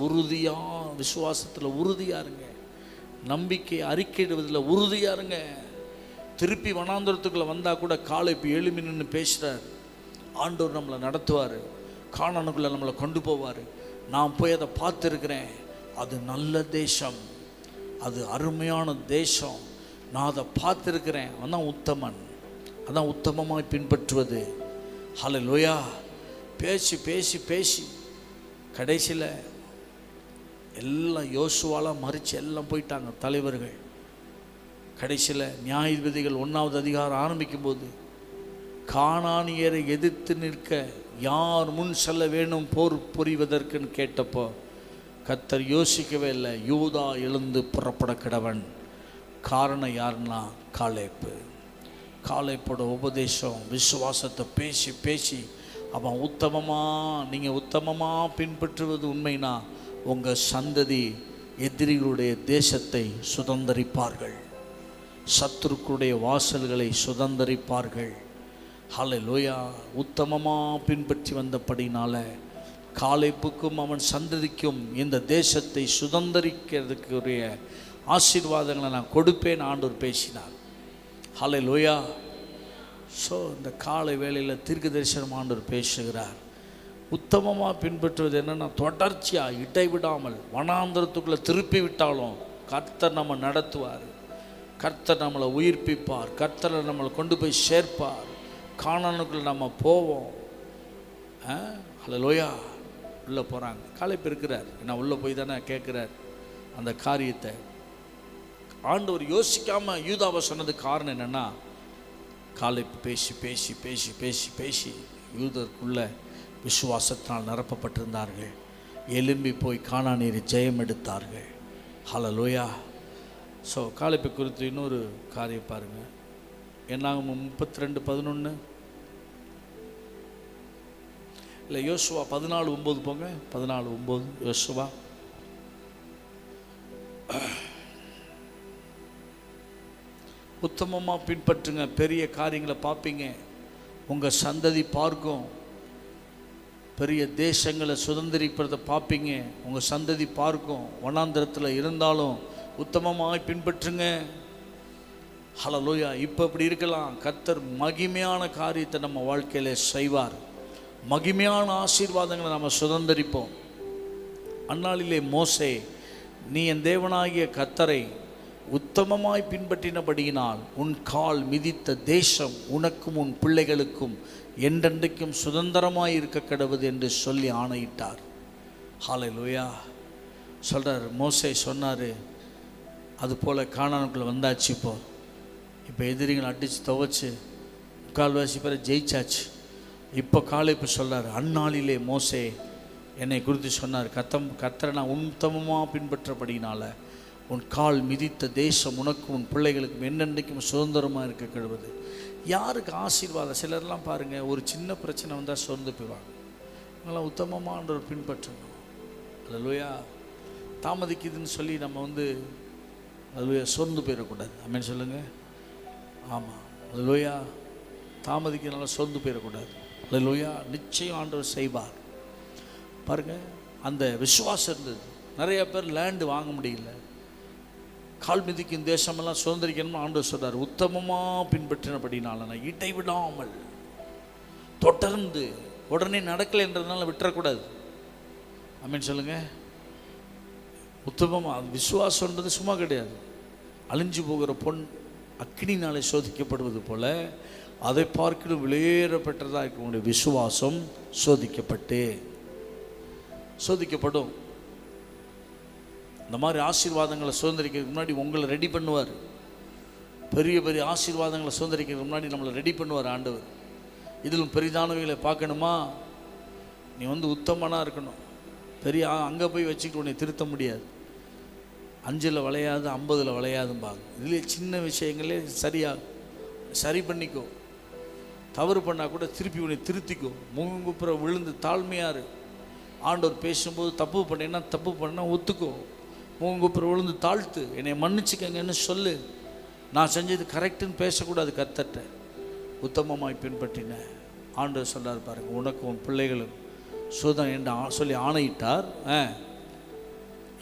உறுதியாக இருங்க. நம்பிக்கை அறிக்கையிடுவதில் உறுதியாக இருங்க. திருப்பி வனாந்தரத்துக்குள்ளே வந்தால் கூட காலை இப்போ எழுப்பி நின்று பேசுகிறார். ஆண்டவர் நம்மளை நடத்துவார், கானானுக்குள்ளே நம்மளை கொண்டு போவார். நான் போய் அதை பார்த்துருக்கிறேன். அது நல்ல தேசம், அது அருமையான தேசம். நான் அதை பார்த்துருக்கிறேன். அதான் உத்தமன், அதான் உத்தமமாய் பின்பற்றுவது. ஹல்லேலூயா. பேசி பேசி பேசி கடைசியில் எல்லாம் யோசுவாலாம் மறித்து எல்லாம் போயிட்டாங்க தலைவர்கள். கடைசியில் நியாயாதிபதிகள் 1வது அதிகாரம் ஆரம்பிக்கும்போது கானானியரை எதிர்த்து நிற்க யார் முன் செல்ல வேணும் போர் புரிவதற்குன்னு கேட்டப்போ கர்த்தர் யோசிக்கவே இல்லை. யூதா எழுந்து புறப்பட கிடவன். காரணம் யாருன்னா காலேப்பு. காலேப்போட உபதேசம் விசுவாசத்தை பேசி பேசி அவன் நீங்கள் உத்தமமாக பின்பற்றுவது உண்மைனா உங்கள் சந்ததி எதிரிகளுடைய தேசத்தை சுதந்தரிப்பார்கள், சத்துருக்களுடைய வாசல்களை சுதந்தரிப்பார்கள். ஹல்லேலூயா. உத்தமமாக பின்பற்றி வந்தபடினால காலேப்புக்கும் அவன் சந்ததிக்கும் இந்த தேசத்தை சுதந்தரிக்கிறதுக்குரிய ஆசீர்வாதங்களை நான் கொடுப்பேன் ஆண்டவர் பேசினார். ஹல்லேலூயா. ஸோ இந்த காலை வேளையில் தீர்க்க தரிசனம் ஆண்டவர் பேசுகிறார். உத்தமமாக பின்பற்றுவது என்னென்னா தொடர்ச்சியாக இடைவிடாமல் வனாந்தரத்துக்குள்ளே திருப்பி விட்டாலும் கர்த்தர் நம்ம நடத்துவார், கர்த்தர் நம்மளை உயிர்ப்பிப்பார், கர்த்தரை நம்மளை கொண்டு போய் சேர்ப்பார். கானானுக்குள்ளே நம்ம போவோம். ஹல்லேலூயா. உள்ளே போகிறாங்க. காலேப்பு இருக்கிறார். நான் உள்ளே போய் தானே கேட்குறார் அந்த காரியத்தை. ஆண்டவர் யோசிக்காமல் யூதாவை சொன்னது காரணம் என்னென்னா காலேப்பு பேசி பேசி பேசி பேசி பேசி யூதருக்குள்ள விசுவாசத்தினால் நிரப்பப்பட்டிருந்தார்கள். எலும்பி போய் கானானியரை ஜெயம் எடுத்தார்கள். ஹல்லேலூயா. ஸோ காலேப்பை குறித்து இன்னொரு காரியம் பாருங்கள். என்னாகும் 32:11 இல்லை யோசுவா 14:9 போங்க. 14:9 யோசுவா. உத்தமமாக பின்பற்றுங்க. பெரிய காரியங்களை பார்ப்பீங்க. உங்கள் சந்ததி பார்க்கும். பெரிய தேசங்களை சுதந்திரிப்பதை பார்ப்பீங்க. உங்கள் சந்ததி பார்க்கும். வனாந்தரத்தில் இருந்தாலும் உத்தமமாக பின்பற்றுங்க. ஹல்லேலூயா. இப்போ இப்படி இருக்கலாம். கர்த்தர் மகிமையான காரியத்தை நம்ம வாழ்க்கையில் செய்வார். மகிமையான ஆசீர்வாதங்களை நம்ம சுதந்திரிப்போம். அந்நாளிலே மோசே, நீ என் தேவனாகிய கர்த்தரை உத்தமமாய் பின்பற்றினபடியினால் உன் கால் மிதித்த தேசம் உனக்கும் உன் பிள்ளைகளுக்கும் என்றென்றைக்கும் சுதந்திரமாய் இருக்க கடவுது என்று சொல்லி ஆணையிட்டார். ஹல்லேலூயா. சொல்கிறார். மோசே சொன்னார், அதுபோல் கானானுக்குள்ளே வந்தாச்சு. இப்போ எதிரிகளை அடித்து துவைச்சு 3/4 பேரை ஜெயிச்சாச்சு. இப்போ காலேப்பு சொல்கிறார், அந்நாளிலே மோசே என்னை குறித்து சொன்னார், கர்த்தரை நான் உத்தமமாக பின்பற்றபடினால உன் கால் மிதித்த தேசம் உனக்கும் உன் பிள்ளைகளுக்கும் என்னென்றைக்கும் சுதந்திரமாக இருக்க கழுவுது. யாருக்கு ஆசீர்வாதம்? சிலர்லாம் பாருங்கள், ஒரு சின்ன பிரச்சனை வந்தால் சோர்ந்து போய்வாங்க. அவங்களாம் உத்தமமான பின்பற்றணும். அல்லேலூயா. தாமதிக்குதுன்னு சொல்லி நம்ம அல்லேலூயா சோர்ந்து போயிடக்கூடாது. ஆமென் சொல்லுங்கள். ஆமாம். அல்லேலூயா. தாமதிக்கிறதுனால சோர்ந்து போயிடக்கூடாது. அல்லேலூயா. நிச்சயம் ஆண்டவர் செய்வார். பாருங்கள், அந்த விசுவாசம் இருந்தது. நிறைய பேர் லேண்டு வாங்க முடியல. கால் மிதிக்கும் தேசமெல்லாம் சுதந்திரிக்கணும்னு ஆண்டவர் சொல்கிறார். உத்தமமாக பின்பற்றினபடினால நான் இடைவிடாமல் தொடர்ந்து, உடனே நடக்கலைன்றதுனால விட்டுறக்கூடாது. ஆமென் சொல்லுங்கள். உத்தமமாக விசுவாசன்றது சும்மா கிடையாது. அழிஞ்சு போகிற பொன் அக்கினினாலே சோதிக்கப்படுவது போல அதை பார்க்கணும் விலையேறப்பட்டதாக இருக்கக்கூடிய விசுவாசம் சோதிக்கப்படும். இந்த மாதிரி ஆசீர்வாதங்களை சுதந்திரிக்கிறதுக்கு முன்னாடி உங்களை ரெடி பண்ணுவார். பெரிய பெரிய ஆசீர்வாதங்களை சுதந்திரிக்கிறதுக்கு முன்னாடி நம்மளை ரெடி பண்ணுவார் ஆண்டவர். இதிலும் பெரிதானவைகளை பார்க்கணுமா, நீ உத்தமனாக இருக்கணும். பெரிய அங்கே போய் வச்சுக்கிட்டு உன்னை திருத்த முடியாது. 5 விளையாது 50 விளையாதும்பாங்க. இதுலேயே சின்ன விஷயங்களே சரி பண்ணிக்கோ. தவறு பண்ணால் கூட திருப்பி உன்னை திருத்திக்கோ, முகங்குப்புற விழுந்து தாழ்மையாரு. ஆண்டவர் பேசும்போது தப்பு பண்ணேன்னா தப்பு பண்ணா ஒத்துக்கோ, முகங்குப்புற விழுந்து தாழ்த்து, என்னை மன்னிச்சுக்கங்கன்னு சொல்லு. நான் செஞ்சது கரெக்டுன்னு பேசக்கூடாது. கர்த்தர்ட்ட உத்தமமாய் பின்பற்றின ஆண்டவர் சொல்கிறார் பாருங்க, உனக்கு உன் பிள்ளைகளும் சுதன் என்று சொல்லி ஆணையிட்டார்.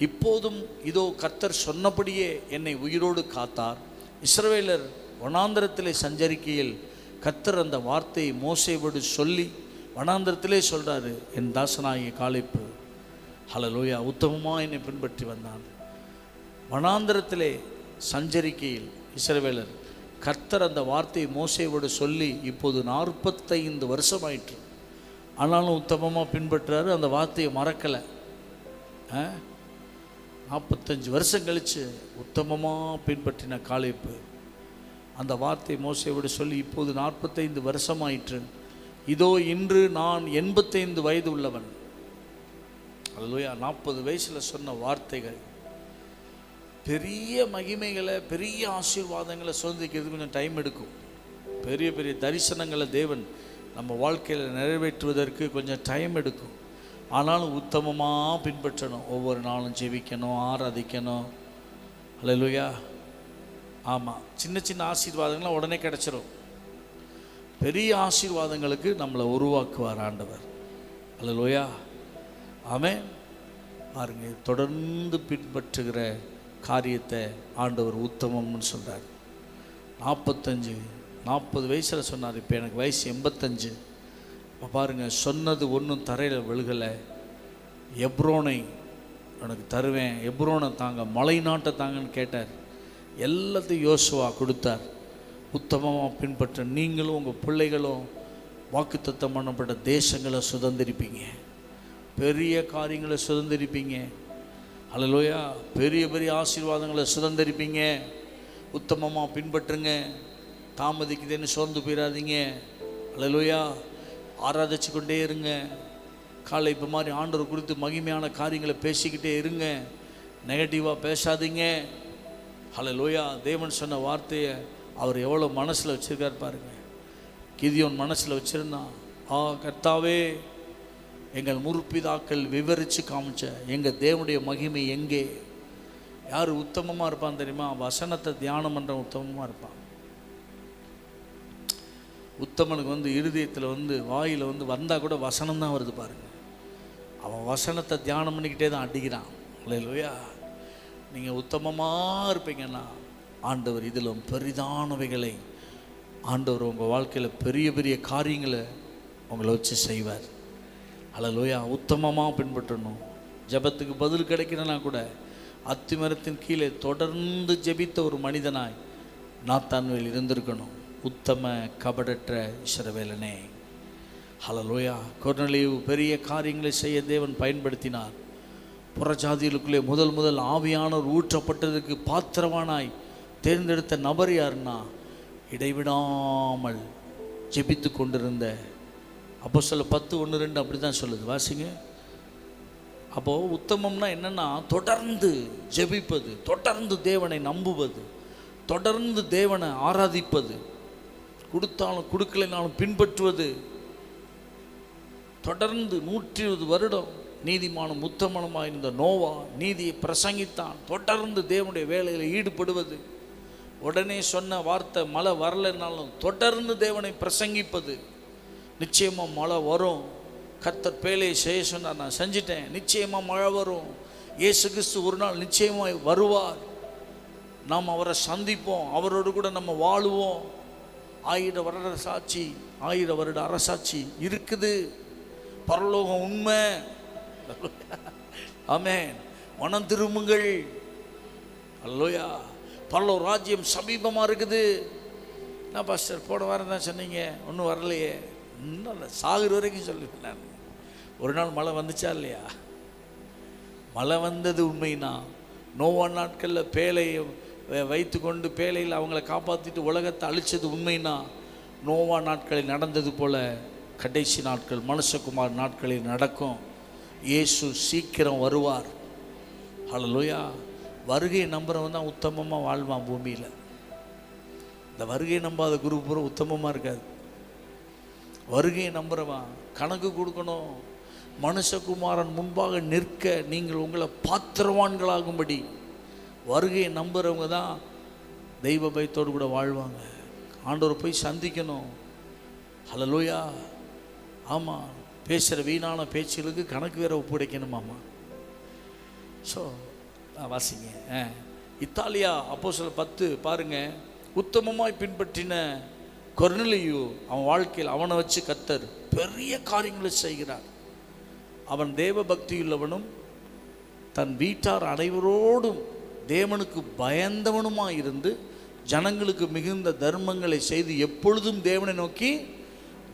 இப்போதும் இதோ கர்த்தர் சொன்னபடியே என்னை உயிரோடு காத்தார். இஸ்ரவேலர் வனாந்தரத்திலே சஞ்சரிக்கையில் கர்த்தர் அந்த வார்த்தையை மோசேவோடு சொல்லி வனாந்தரத்திலே சொல்கிறாரு, என் தாசனாகிய காலேப்பு ஹல்லேலூயா உத்தமமாக என்னை பின்பற்றி வந்தான். வனாந்தரத்திலே சஞ்சரிக்கையில் இஸ்ரவேலர் கர்த்தர் அந்த வார்த்தையை மோசேவோடு சொல்லி இப்போது 45 வருஷம் ஆயிற்று. ஆனாலும் உத்தமமாக பின்பற்றுறாரு, அந்த வார்த்தையை மறக்கலை. 45 வருஷம் கழித்து உத்தமமாக பின்பற்றின காலேப்பு அந்த வார்த்தை மோசேவோடு சொல்லி இப்போது 45 வருஷமாயிற்று. இதோ இன்று நான் 85 வயது உள்ளவன். அல்லேலூயா. 40 வயசில் சொன்ன வார்த்தைகள் பெரிய மகிமைகளை, பெரிய ஆசீர்வாதங்களை சுதந்திரிக்கிறது கொஞ்சம் டைம் எடுக்கும். பெரிய பெரிய தரிசனங்களை தேவன் நம்ம வாழ்க்கையில் நிறைவேற்றுவதற்கு கொஞ்சம் டைம் எடுக்கும். ஆனாலும் உத்தமமாக பின்பற்றணும். ஒவ்வொரு நாளும் ஜெபிக்கணும், ஆராதிக்கணும். அல்லேலூயா. ஆமாம், சின்ன சின்ன ஆசீர்வாதங்கள்லாம் உடனே கிடச்சிரும். பெரிய ஆசீர்வாதங்களுக்கு நம்மளை உருவாக்குவார் ஆண்டவர். அல்லேலூயா. ஆமென். பாருங்க, தொடர்ந்து பின்பற்றுகிற காரியத்தை ஆண்டவர் உத்தமம்னு சொல்கிறார். 40 வயசில் சொன்னார். இப்போ எனக்கு வயசு 85. இப்போ பாருங்கள், சொன்னது ஒன்றும் தரையில் விழுகலை. எப்ரோனை எனக்கு தருவேன், எப்ரோனை தாங்க, மலை நாட்டை தாங்கன்னு கேட்டார். எல்லாத்தையும் யோசுவா கொடுத்தார். உத்தமமாக பின்பற்ற நீங்களும் உங்கள் பிள்ளைகளும் வாக்குத்தத்தம் பண்ணப்பட்ட தேசங்களை சுதந்திரிப்பீங்க, பெரிய காரியங்களை சுதந்திரிப்பீங்க. அல்லேலூயா. பெரிய பெரிய ஆசீர்வாதங்களை சுதந்திரிப்பீங்க. உத்தமமாக பின்பற்றுங்க. தாமதிக்குதுன்னு சோர்ந்து போயிடாதீங்க. அல்லேலூயா. ஆராதிச்சு கொண்டே இருங்க. காலை இப்போ மாதிரி ஆண்டவர் குறித்து மகிமையான காரியங்களை பேசிக்கிட்டே இருங்க. நெகட்டிவாக பேசாதீங்க. அல்லேலூயா. தேவன் சொன்ன வார்த்தையை அவர் எவ்வளோ மனசில் வச்சுருக்கார் பாருங்க. கிதியோன் மனசில் வச்சுருந்தான். கர்த்தாவே, எங்கள் முற்பிதாக்கள் விவரித்து காமிச்ச எங்கள் தேவனுடைய மகிமை எங்கே? யார் உத்தமமாக இருப்பான் தெரியுமா? வசனத்தை தியானம் பண்ணுற உத்தமமாக இருப்பான். உத்தமனுக்கு இருதயத்தில் வாயில் வந்தால் கூட வசனம் தான் வருது பாருங்கள். அவன் வசனத்தை தியானம் பண்ணிக்கிட்டே தான் அடிக்கிறான். அல்லேலூயா. நீங்கள் உத்தமமாக இருப்பீங்கன்னா ஆண்டவர் இதிலும் பெரிதானவைகளை ஆண்டவர் உங்கள் வாழ்க்கையில் பெரிய பெரிய காரியங்களை உங்களை வச்சு செய்வார். அல்லேலூயா. உத்தமமாக பின்பற்றணும். ஜெபத்துக்கு பதில் கிடைக்கணும்னா கூட அத்திமரத்தின் கீழே தொடர்ந்து ஜெபித்த ஒரு மனிதனாய் நாத்தான்வேல் இருந்திருக்கணும். உத்தம கபடற்ற இஸ்ரவேலனே. அல்லேலூயா. கொர்நேலியு பெரிய காரியங்களை செய்ய தேவன் பயன்படுத்தினார். புறஜாதிகளுக்குள்ளே முதல் ஆவியானவர் ஊற்றப்பட்டதற்கு பாத்திரவானாய் தேர்ந்தெடுத்த நபர் யாருன்னா, இடைவிடாமல் ஜெபித்து கொண்டிருந்த அப்போஸ்தலர் 10:1-2 அப்படி தான் சொல்லுது. வாசிங்க. அப்போது உத்தமம்னா என்னென்னா, தொடர்ந்து ஜெபிப்பது, தொடர்ந்து தேவனை நம்புவது, தொடர்ந்து தேவனை ஆராதிப்பது, கொடுத்தாலும் கொடுக்கலைனாலும் பின்பற்றுவது, தொடர்ந்து 120 வருடம் நீதிமானும் உத்தமனுமாக இருந்த நோவா நீதியை பிரசங்கித்தான். தொடர்ந்து தேவனுடைய வேலையில் ஈடுபடுவது, உடனே சொன்ன வார்த்தை மழை வரலைன்னாலும் தொடர்ந்து தேவனை பிரசங்கிப்பது. நிச்சயமாக மழை வரும். கர்த்தர் பேழையை செய்ய சொன்னார், நான் செஞ்சிட்டேன். நிச்சயமாக மழை வரும். இயேசு கிறிஸ்து ஒரு நாள் நிச்சயமாக வருவார். நாம் அவரை சந்திப்போம், அவரோடு கூட நம்ம வாழுவோம். 1000 வருட சாட்சி, 1000 வருட அரசாட்சி இருக்குது. பரலோகம் உண்மை. ஆமென். மனம் திரும்புங்கள். அல்லேலூயா. பரலோக ராஜ்யம் சமீபமாக இருக்குது. என்ன பாஸ்டர் போன வாரம் தான் சொன்னீங்க, ஒன்றும் வரலையே? இன்னும் இல்லை, சாகுற வரைக்கும் சொல்லுவேன் நான். ஒரு நாள் மழை வந்துச்சா இல்லையா? மழை வந்தது உண்மைனா. நோவா நாட்களில் பேழையை வைத்து கொண்டு பேழையில் அவங்கள காப்பாற்றிட்டு உலகத்தை அழித்தது உண்மைனா, நோவா நாட்களில் நடந்தது போல் கடைசி நாட்கள் மனுஷகுமார் நாட்களில் நடக்கும். இயேசு சீக்கிரம் வருவார். அல்லேலூயா. வருகையை நம்புறவன் தான் உத்தமமாக வாழ்வான் பூமியில். இந்த வருகையை நம்பாத குரு பூரா உத்தமமாக இருக்காது. வருகையை நம்புறவன் கணக்கு கொடுக்கணும். மனுஷகுமாரன் முன்பாக நிற்க நீங்கள் உங்களை பாத்திரவான்களாகும்படி வருகையை நம்புறவங்க தான் தெய்வ பயத்தோடு கூட வாழ்வாங்க. ஆண்டவரை போய் சந்திக்கணும். ஹல்லேலூயா. ஆமாம், பேசுகிற வீணான பேச்சுகளுக்கு கணக்கு வேற ஒப்படைக்கணுமாம்மா. ஸோ வாசிங்க. இத்தாலியா அப்போஸ்தலர் 10 பாருங்க. உத்தமமாய் பின்பற்றின கொர்நேலியு, அவன் வாழ்க்கையில் அவனை வச்சு கர்த்தர் பெரிய காரியங்களை செய்கிறார். அவன் தேவ பக்தியுள்ளவனும் தன் வீட்டார் அனைவரோடும் தேவனுக்கு பயந்தவனுமாய் இருந்து ஜனங்களுக்கு மிகுந்த தர்மங்களை செய்து எப்பொழுதும் தேவனை நோக்கி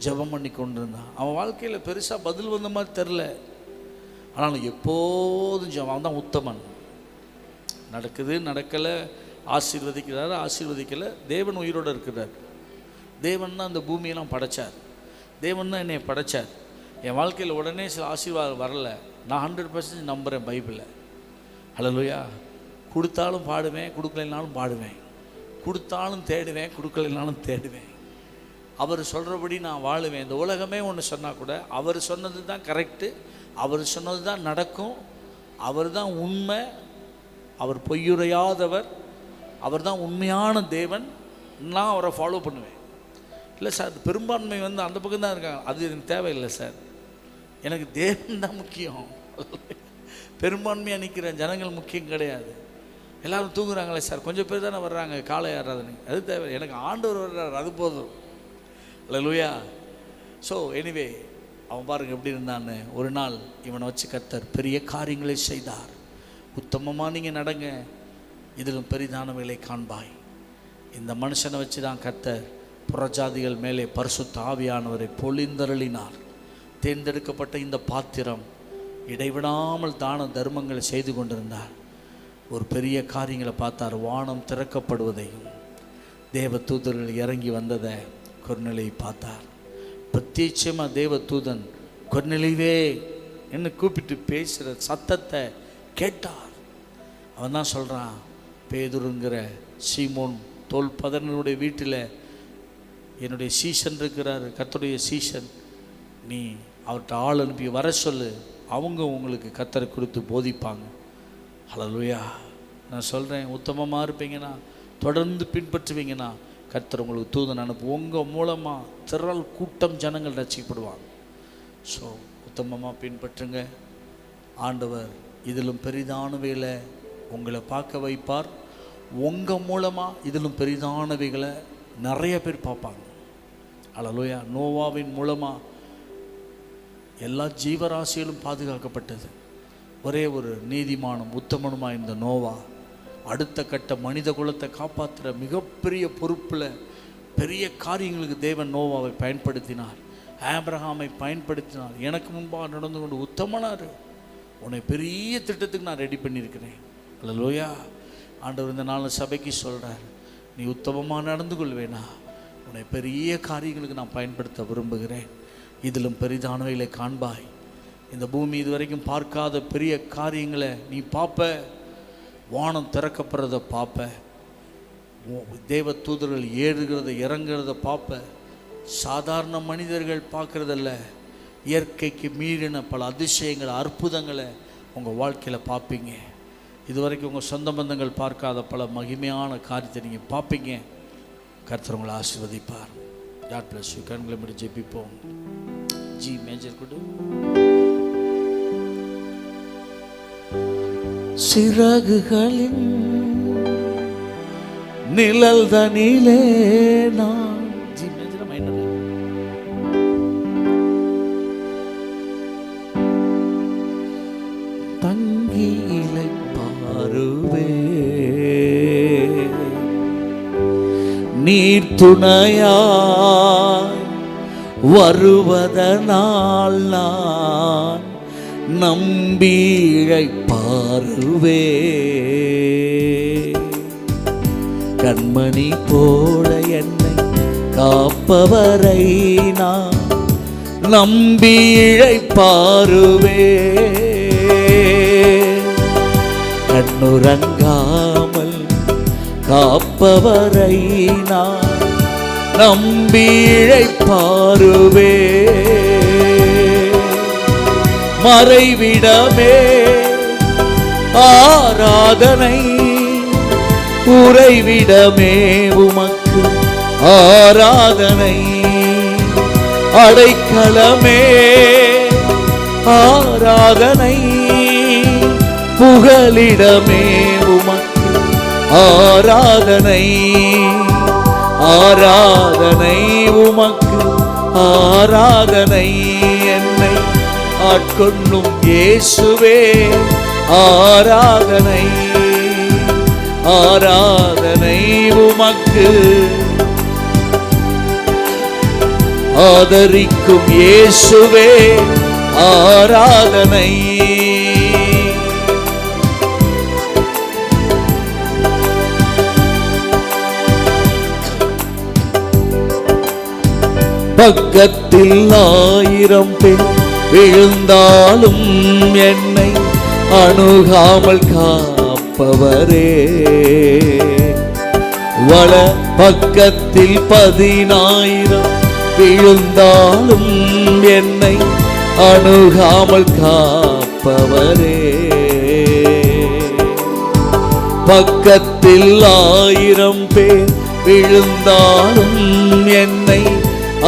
ஜெபம் பண்ணி கொண்டிருந்தான். அவன் வாழ்க்கையில் பெருசாக பதில் வந்த மாதிரி தெரில, ஆனாலும் எப்போதும் ஜெபம். அவன் தான் உத்தமன். நடக்குது நடக்கலை, ஆசீர்வதிக்கிறாரு ஆசீர்வதிக்கலை, தேவன் உயிரோடு இருக்கிறார். தேவன் தான் அந்த பூமியெல்லாம் படைச்சார். தேவன் தான் என்னை படைச்சார். என் வாழ்க்கையில் உடனே சில ஆசீர்வாதம் வரல. நான் 100% நம்புகிறேன் பைபிளை. ஹல்லேலூயா. கொடுத்தாலும் பாடுவேன், கொடுக்கலைனாலும் பாடுவேன். கொடுத்தாலும் தேடுவேன், கொடுக்கலைனாலும் தேடுவேன். அவர் சொல்கிறபடி நான் வாழுவேன். இந்த உலகமே ஒன்று சொன்னால் கூட அவர் சொன்னது தான் கரெக்டு, அவர் சொன்னது தான் நடக்கும், அவர் தான் உண்மை, அவர் பொய்யுரையாதவர், அவர் தான் உண்மையான தேவன். நான் அவரை ஃபாலோ பண்ணுவேன். இல்லை சார், பெரும்பான்மை வந்து அந்த பக்கம் தான் இருக்காங்க, அது எனக்கு தேவையில்லை சார், எனக்கு தேவன் தான் முக்கியம். பெரும்பான்மையாக நிற்கிற ஜனங்கள் முக்கியம் கிடையாது. எல்லோரும் தூங்குறாங்களே சார், கொஞ்சம் பேர் தானே வர்றாங்க காலை ஆராதனை, அது தேவை, எனக்கு ஆண்டவர் வர்றார், அது போதும். அல்லேலூயா. ஸோ எனிவே அவன் பாருங்கள் எப்படி இருந்தான்னு. ஒரு நாள் இவனை வச்சு கர்த்தர் பெரிய காரியங்களை செய்தார். உத்தமமாக நீங்கள் நடங்க, இதிலும் பெரிதானவைகளை காண்பாய். இந்த மனுஷனை வச்சு தான் கர்த்தர் புறஜாதிகள் மேலே பரிசுத்த ஆவியானவரை பொழிந்தருளினார். தேர்ந்தெடுக்கப்பட்ட இந்த பாத்திரம் இடைவிடாமல் தான தர்மங்களை செய்து கொண்டிருந்தார். ஒரு பெரிய காரியங்களை பார்த்தார். வானம் திறக்கப்படுவதையும் தேவ தூதர்கள் இறங்கி வந்ததை கொர்நேலியை பார்த்தார். பிரத்யட்சமாக தேவ தூதன் கொர்நேலியே என்ன கூப்பிட்டு பேசுகிற சத்தத்தை கேட்டார். அவன் தான் சொல்கிறான், பேதுருங்கிற சீமோன் தோல் பதனுடைய வீட்டில் என்னுடைய சீசன் இருக்கிறார், கர்த்தருடைய சீசன், நீ அவர்கிட்ட ஆள் அனுப்பி வர சொல்லு, அவங்க உங்களுக்கு கர்த்தரை குறித்து போதிப்பாங்க. ஹல்லேலூயா. நான் சொல்கிறேன், உத்தமமாக இருப்பீங்கன்னா, தொடர்ந்து பின்பற்றுவீங்கன்னா, கர்த்தர் உங்களுக்கு தூதன் அனுப்பு. உங்கள் மூலமாக திரள் கூட்டம் ஜனங்கள் ரட்சிக்கப்படுவாங்க. ஸோ உத்தமமாக பின்பற்றுங்க. ஆண்டவர் இதிலும் பெரிதானவைகளை உங்களை பார்க்க வைப்பார். உங்கள் மூலமாக இதிலும் பெரிதானவைகளை நிறைய பேர் பார்ப்பாங்க. ஹல்லேலூயா. நோவாவின் மூலமாக எல்லா ஜீவராசிகளும் பாதுகாக்கப்பட்டது. ஒரே ஒரு நீதிமானும் உத்தமனுமாக இந்த நோவா அடுத்த கட்ட மனித குலத்தை காப்பாற்றுற மிகப்பெரிய பொறுப்பில் பெரிய காரியங்களுக்கு தேவன் நோவாவை பயன்படுத்தினார். ஆபிரகாமை பயன்படுத்தினார். எனக்கு முன்பாக நடந்து கொண்டு உத்தமனார், உன்னை பெரிய திட்டத்துக்கு நான் ரெடி பண்ணியிருக்கிறேன். அல்லேலூயா. ஆண்டவர் இந்த நாள் சபைக்கு சொல்கிறார், நீ உத்தமமாக நடந்து கொள்வேனா, உன்னை பெரிய காரியங்களுக்கு நான் பயன்படுத்த விரும்புகிறேன். இதிலும் பெரிதானவைகளை காண்பாய். இந்த பூமி இதுவரைக்கும் பார்க்காத பெரிய காரியங்களை நீ பார்ப்ப. வானம் திறக்கப்படுறத பார்ப்ப, தேவ தூதர்கள் ஏறுகிறத இறங்குறத பார்ப்ப. சாதாரண மனிதர்கள் பார்க்குறதில்ல, இயற்கைக்கு மீறின பல அதிசயங்களை அற்புதங்களை உங்கள் வாழ்க்கையில் பார்ப்பீங்க. இதுவரைக்கும் உங்கள் சொந்த பந்தங்கள் பார்க்காத பல மகிமையான காரியத்தை நீங்கள் பார்ப்பீங்க. கர்த்தர் உங்களை ஆசீர்வதிப்பார். God bless you. கண்களை மூடி ஜெபிப்போம். ஜி மேஜர் கொடு. சிறகுகளின் நிழல் தனிலே நான் ஜி மேஜர் மைனர் தங்கி இளைப்பாறுவே, நீர் துணையாய் வருவதனால் நான் நம்பி இளைப்பாறுவே. கண்மணி போல என்னை காப்பவரை நான் நம்பி இளைப்பாறுவே. கண்ணுறங்காமல் காப்பவரை நான் நம்பி இளைப்பாறுவே. மறைவிடமே ஆராதனை, உறைவிடமே உமக்கு ஆராதனை. அடைக்கலமே ஆராதனை, புகலிடமே உமக்கு ஆராதனை. ஆராதனை உமக்கு ஆராதனை. என்னை ஆட்கொள்ளும் இயேசுவே ஆராதனை. ஆராதனை உமக்கு. ஆதரிக்கும் இயேசுவே ஆராதனை. பக்கத்தில் 1000 பேர் விழுந்தாலும் என்னை அணுகாமல் காப்பவரே. வல பக்கத்தில் 10,000 விழுந்தாலும் என்னை அணுகாமல் காப்பவரே. பக்கத்தில் 1000 பேர் விழுந்தாலும் என்னை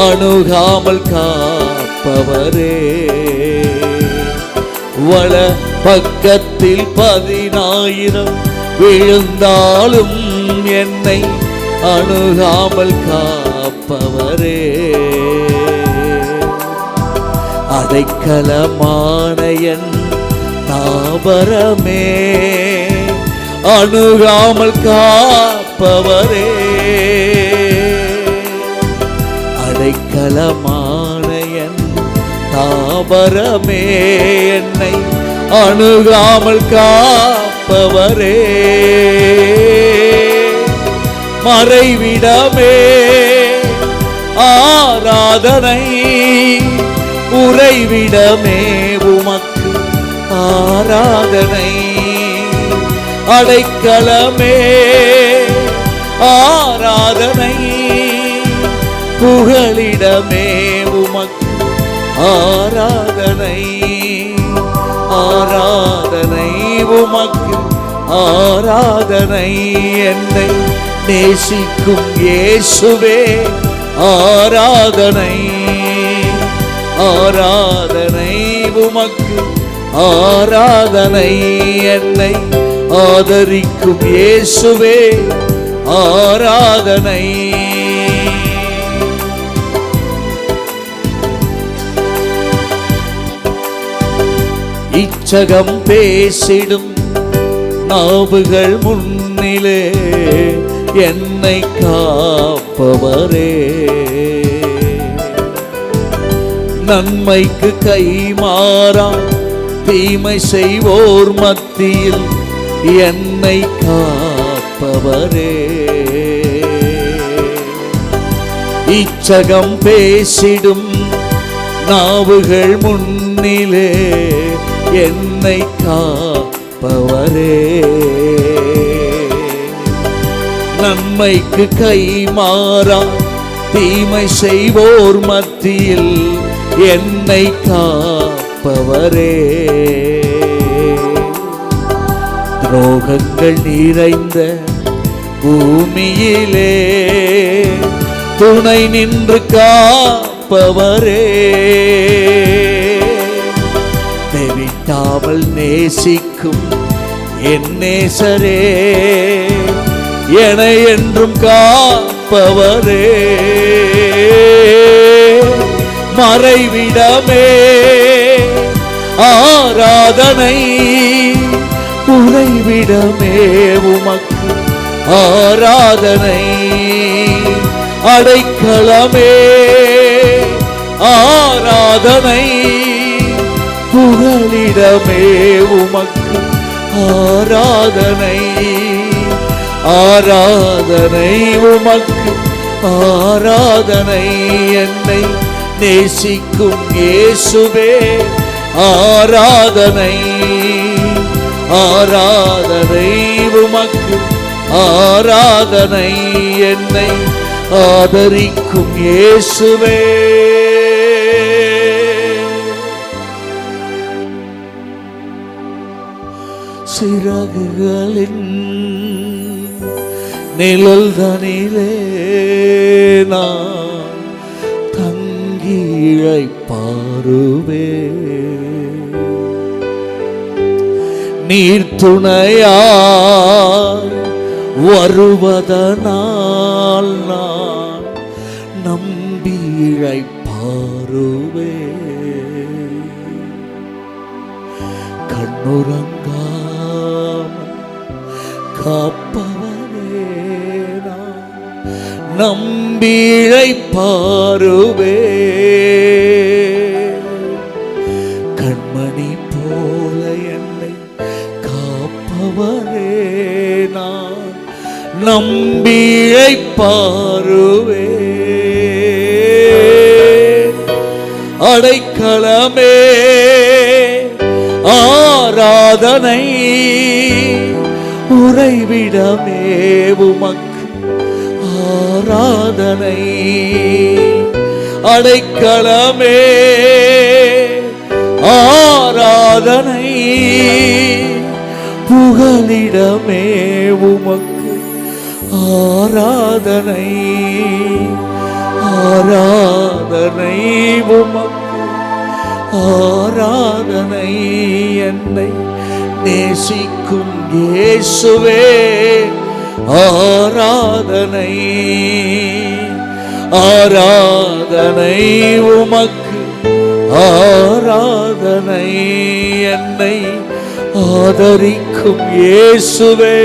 அணுகாமல் காப்பவரே. வல பக்கத்தில் 10,000 விழுந்தாலும் என்னை அணுகாமல் காப்பவரே. அடைக்கலமான என் தாபரமே, அணுகாமல் காப்பவரே. அடைக்கலமான என் தாபரமே, என்னை அணுகாமல் காப்பவரே. மறைவிடமே ஆராதனை, உறைவிடமே உமக்கு ஆராதனை. அடைக்கலமே ஆராதனை, புகலிடமே உமக்கு ஆராதனை. ஆராதனை உமக்கு ஆராதனை. என்னை நேசிக்கும் இயேசுவே ஆராதனை. ஆராதனை உமக்கு ஆராதனை. என்னை ஆதரிக்கும் இயேசுவே ஆராதனை. இச்சகம் பேசிடும் நாவுகள் முன்னிலே என்னை காப்பவரே. நன்மைக்கு கைமாறா தீமை செய்வோர் மத்தியில் என்னை காப்பவரே. இச்சகம் பேசிடும் நாவுகள் முன்னிலே என்னை காப்பவரே. நன்மைக்கு கைமாறா தீமை செய்வோர் மத்தியில் என்னை காப்பவரே. துரோகங்கள் நிறைந்த பூமியிலே துணை நின்று காப்பவரே. தெவிட்டாமல் நேசிக்கும் என் நேசரே, என்னை என்றும் காப்பவரே. மறைவிடமே ஆராதனை, உறைவிடமே உமக்கு ஆராதனை. அடைக்கலமே ஆராதனை, புகலிடமே உமக்கு ஆராதனை. ஆராதனை உமக்கு ஆராதனை. என்னை நேசிக்கும் இயேசுவே ஆராதனை. ஆராதனை உமக்கு ஆராதனை. என்னை ஆதரிக்கும் இயேசுவே. சிறகுகளின் நிழல் தனிலே நான் தங்கி இளைப்பாறுவே. நீர் துணையாய் வருவதனால் நான் நம்பி இளைப்பாறுவே. கண்ணுறங்காமல் காப்பவரே நான் நம்பி இளைப்பாறுவே. கண்மணி போல என்னை காப்பவரே நான் நம்பி இளைப்பாறுவே. அடைக்கலமே ஆராதனை உறைவிடமே உமக்கு ஆராதனை. அடைக்கலமே ஆராதனை புகலிடமே உமக்கு ஆராதனை. ஆராதனை உமக்கு ஆராதனை. என்னை நேசிக்கும் இயேசுவே ஆராதனை. ஆராதனை உமக்கு ஆராதனை. என்னை ஆதரிக்கும் இயேசுவே.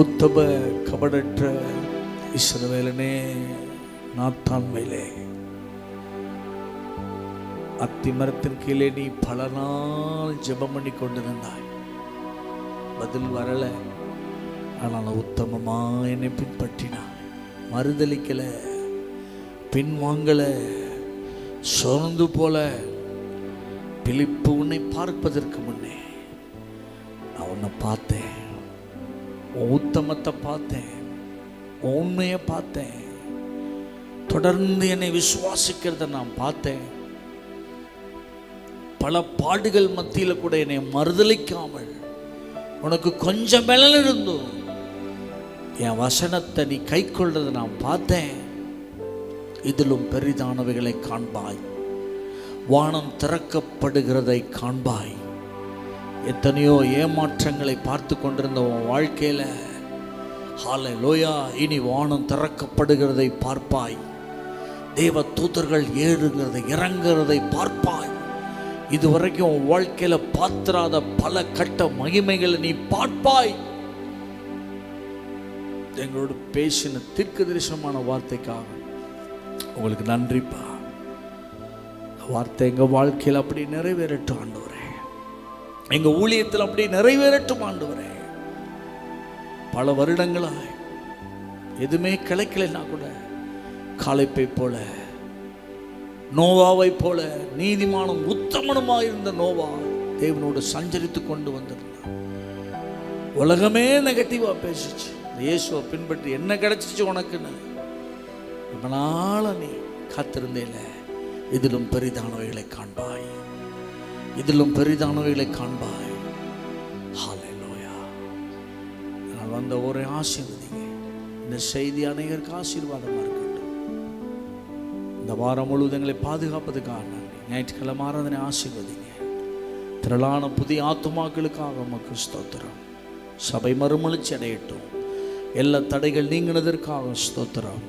உத்தம கபடற்ற இஸ்ரவேலனே, நாத்தான் மேலே அத்திமரத்தின் கீழே நீ பல நாள் ஜெபம் பண்ணி கொண்டிருந்தாய். பதில் வரல. ஆனால் உத்தமமா என்னை பின்பற்றினாய். மறுதலிக்கல, பின்வாங்கல, சோர்ந்து போல. பிலிப்பு உன்னை பார்ப்பதற்கு முன்னே நான் உன்னை பார்த்தேன். உன் உத்தமத்தை பார்த்தேன், உன் உண்மையை பார்த்தேன். தொடர்ந்து என்னை விசுவாசிக்கிறத நான் பார்த்தேன். பல பாடுகள் மத்தியில் கூட என்னை மறுதலிக்காமல் உனக்கு கொஞ்சம் மேல இருந்தும் என் வசனத்தை நீ கை கொள்றதை நான் பார்த்தேன். இதிலும் பெரிதானவைகளை காண்பாய். வானம் திறக்கப்படுகிறதை காண்பாய். எத்தனையோ ஏமாற்றங்களை பார்த்து கொண்டிருந்த உன் வாழ்க்கையில ஹல்லேலூயா, இனி வானம் திறக்கப்படுகிறதை பார்ப்பாய். தேவ தூதர்கள் ஏறுகிறதை இறங்குறதை பார்ப்பாய். இதுவரைக்கும் உன் வாழ்க்கையில பார்த்திராத பல கட்ட மகிமைகளை நீ பார்ப்பாய். எங்களோடு பேசின தீர்க்க தரிசனமான வார்த்தைக்காக உங்களுக்கு நன்றிப்பா. வார்த்தை எங்க வாழ்க்கையில் அப்படி நிறைவேறட்டும் ஆண்டவரே. எங்க ஊழியத்தில் அப்படி நிறைவேறட்டும் ஆண்டவரே. பல வருடங்களாய் எதுவுமே கிடைக்கலன்னா கூட காளைப்பை போல, நோவாவை போல நீதிமானும் உத்தமனுமாயிருந்த நோவா தேவனோடு சஞ்சரித்து கொண்டு வந்திருந்தான். உலகமே நெகட்டிவா பேசிச்சு. இயேசுவை பின்பற்றி என்ன கிடைச்சிச்சு உனக்குன்னு ரொம்ப நாள நீ காத்திருந்தேல. இதிலும் பெரிதானவைகளை காண்பாய். இதிலும் பெரிதானவைகளை காண்பாய். ஹல்லேலூயா. நான் வந்த ஒரே ஆசீர்வதிங்க. இந்த செய்தி அநேகருக்கு ஆசீர்வாதமாக இருக்கட்டும். இந்த வாரம் முழுவதும் எங்களை பாதுகாப்பதுக்காக நன்றி. ஞாயிற்றுக்கிழமை ஆராதனை ஆசீர்வதிங்க. திரளான புதிய ஆத்துமாக்களுக்காக உமக்கு ஸ்தோத்திரம். சபை மறுமலர்ச்சி அடையட்டும். எல்லா தடைகள் நீங்கினதற்காக ஸ்தோத்திரம்.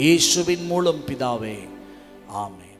இயேசுவின் மூலம் பிதாவே, ஆமென்.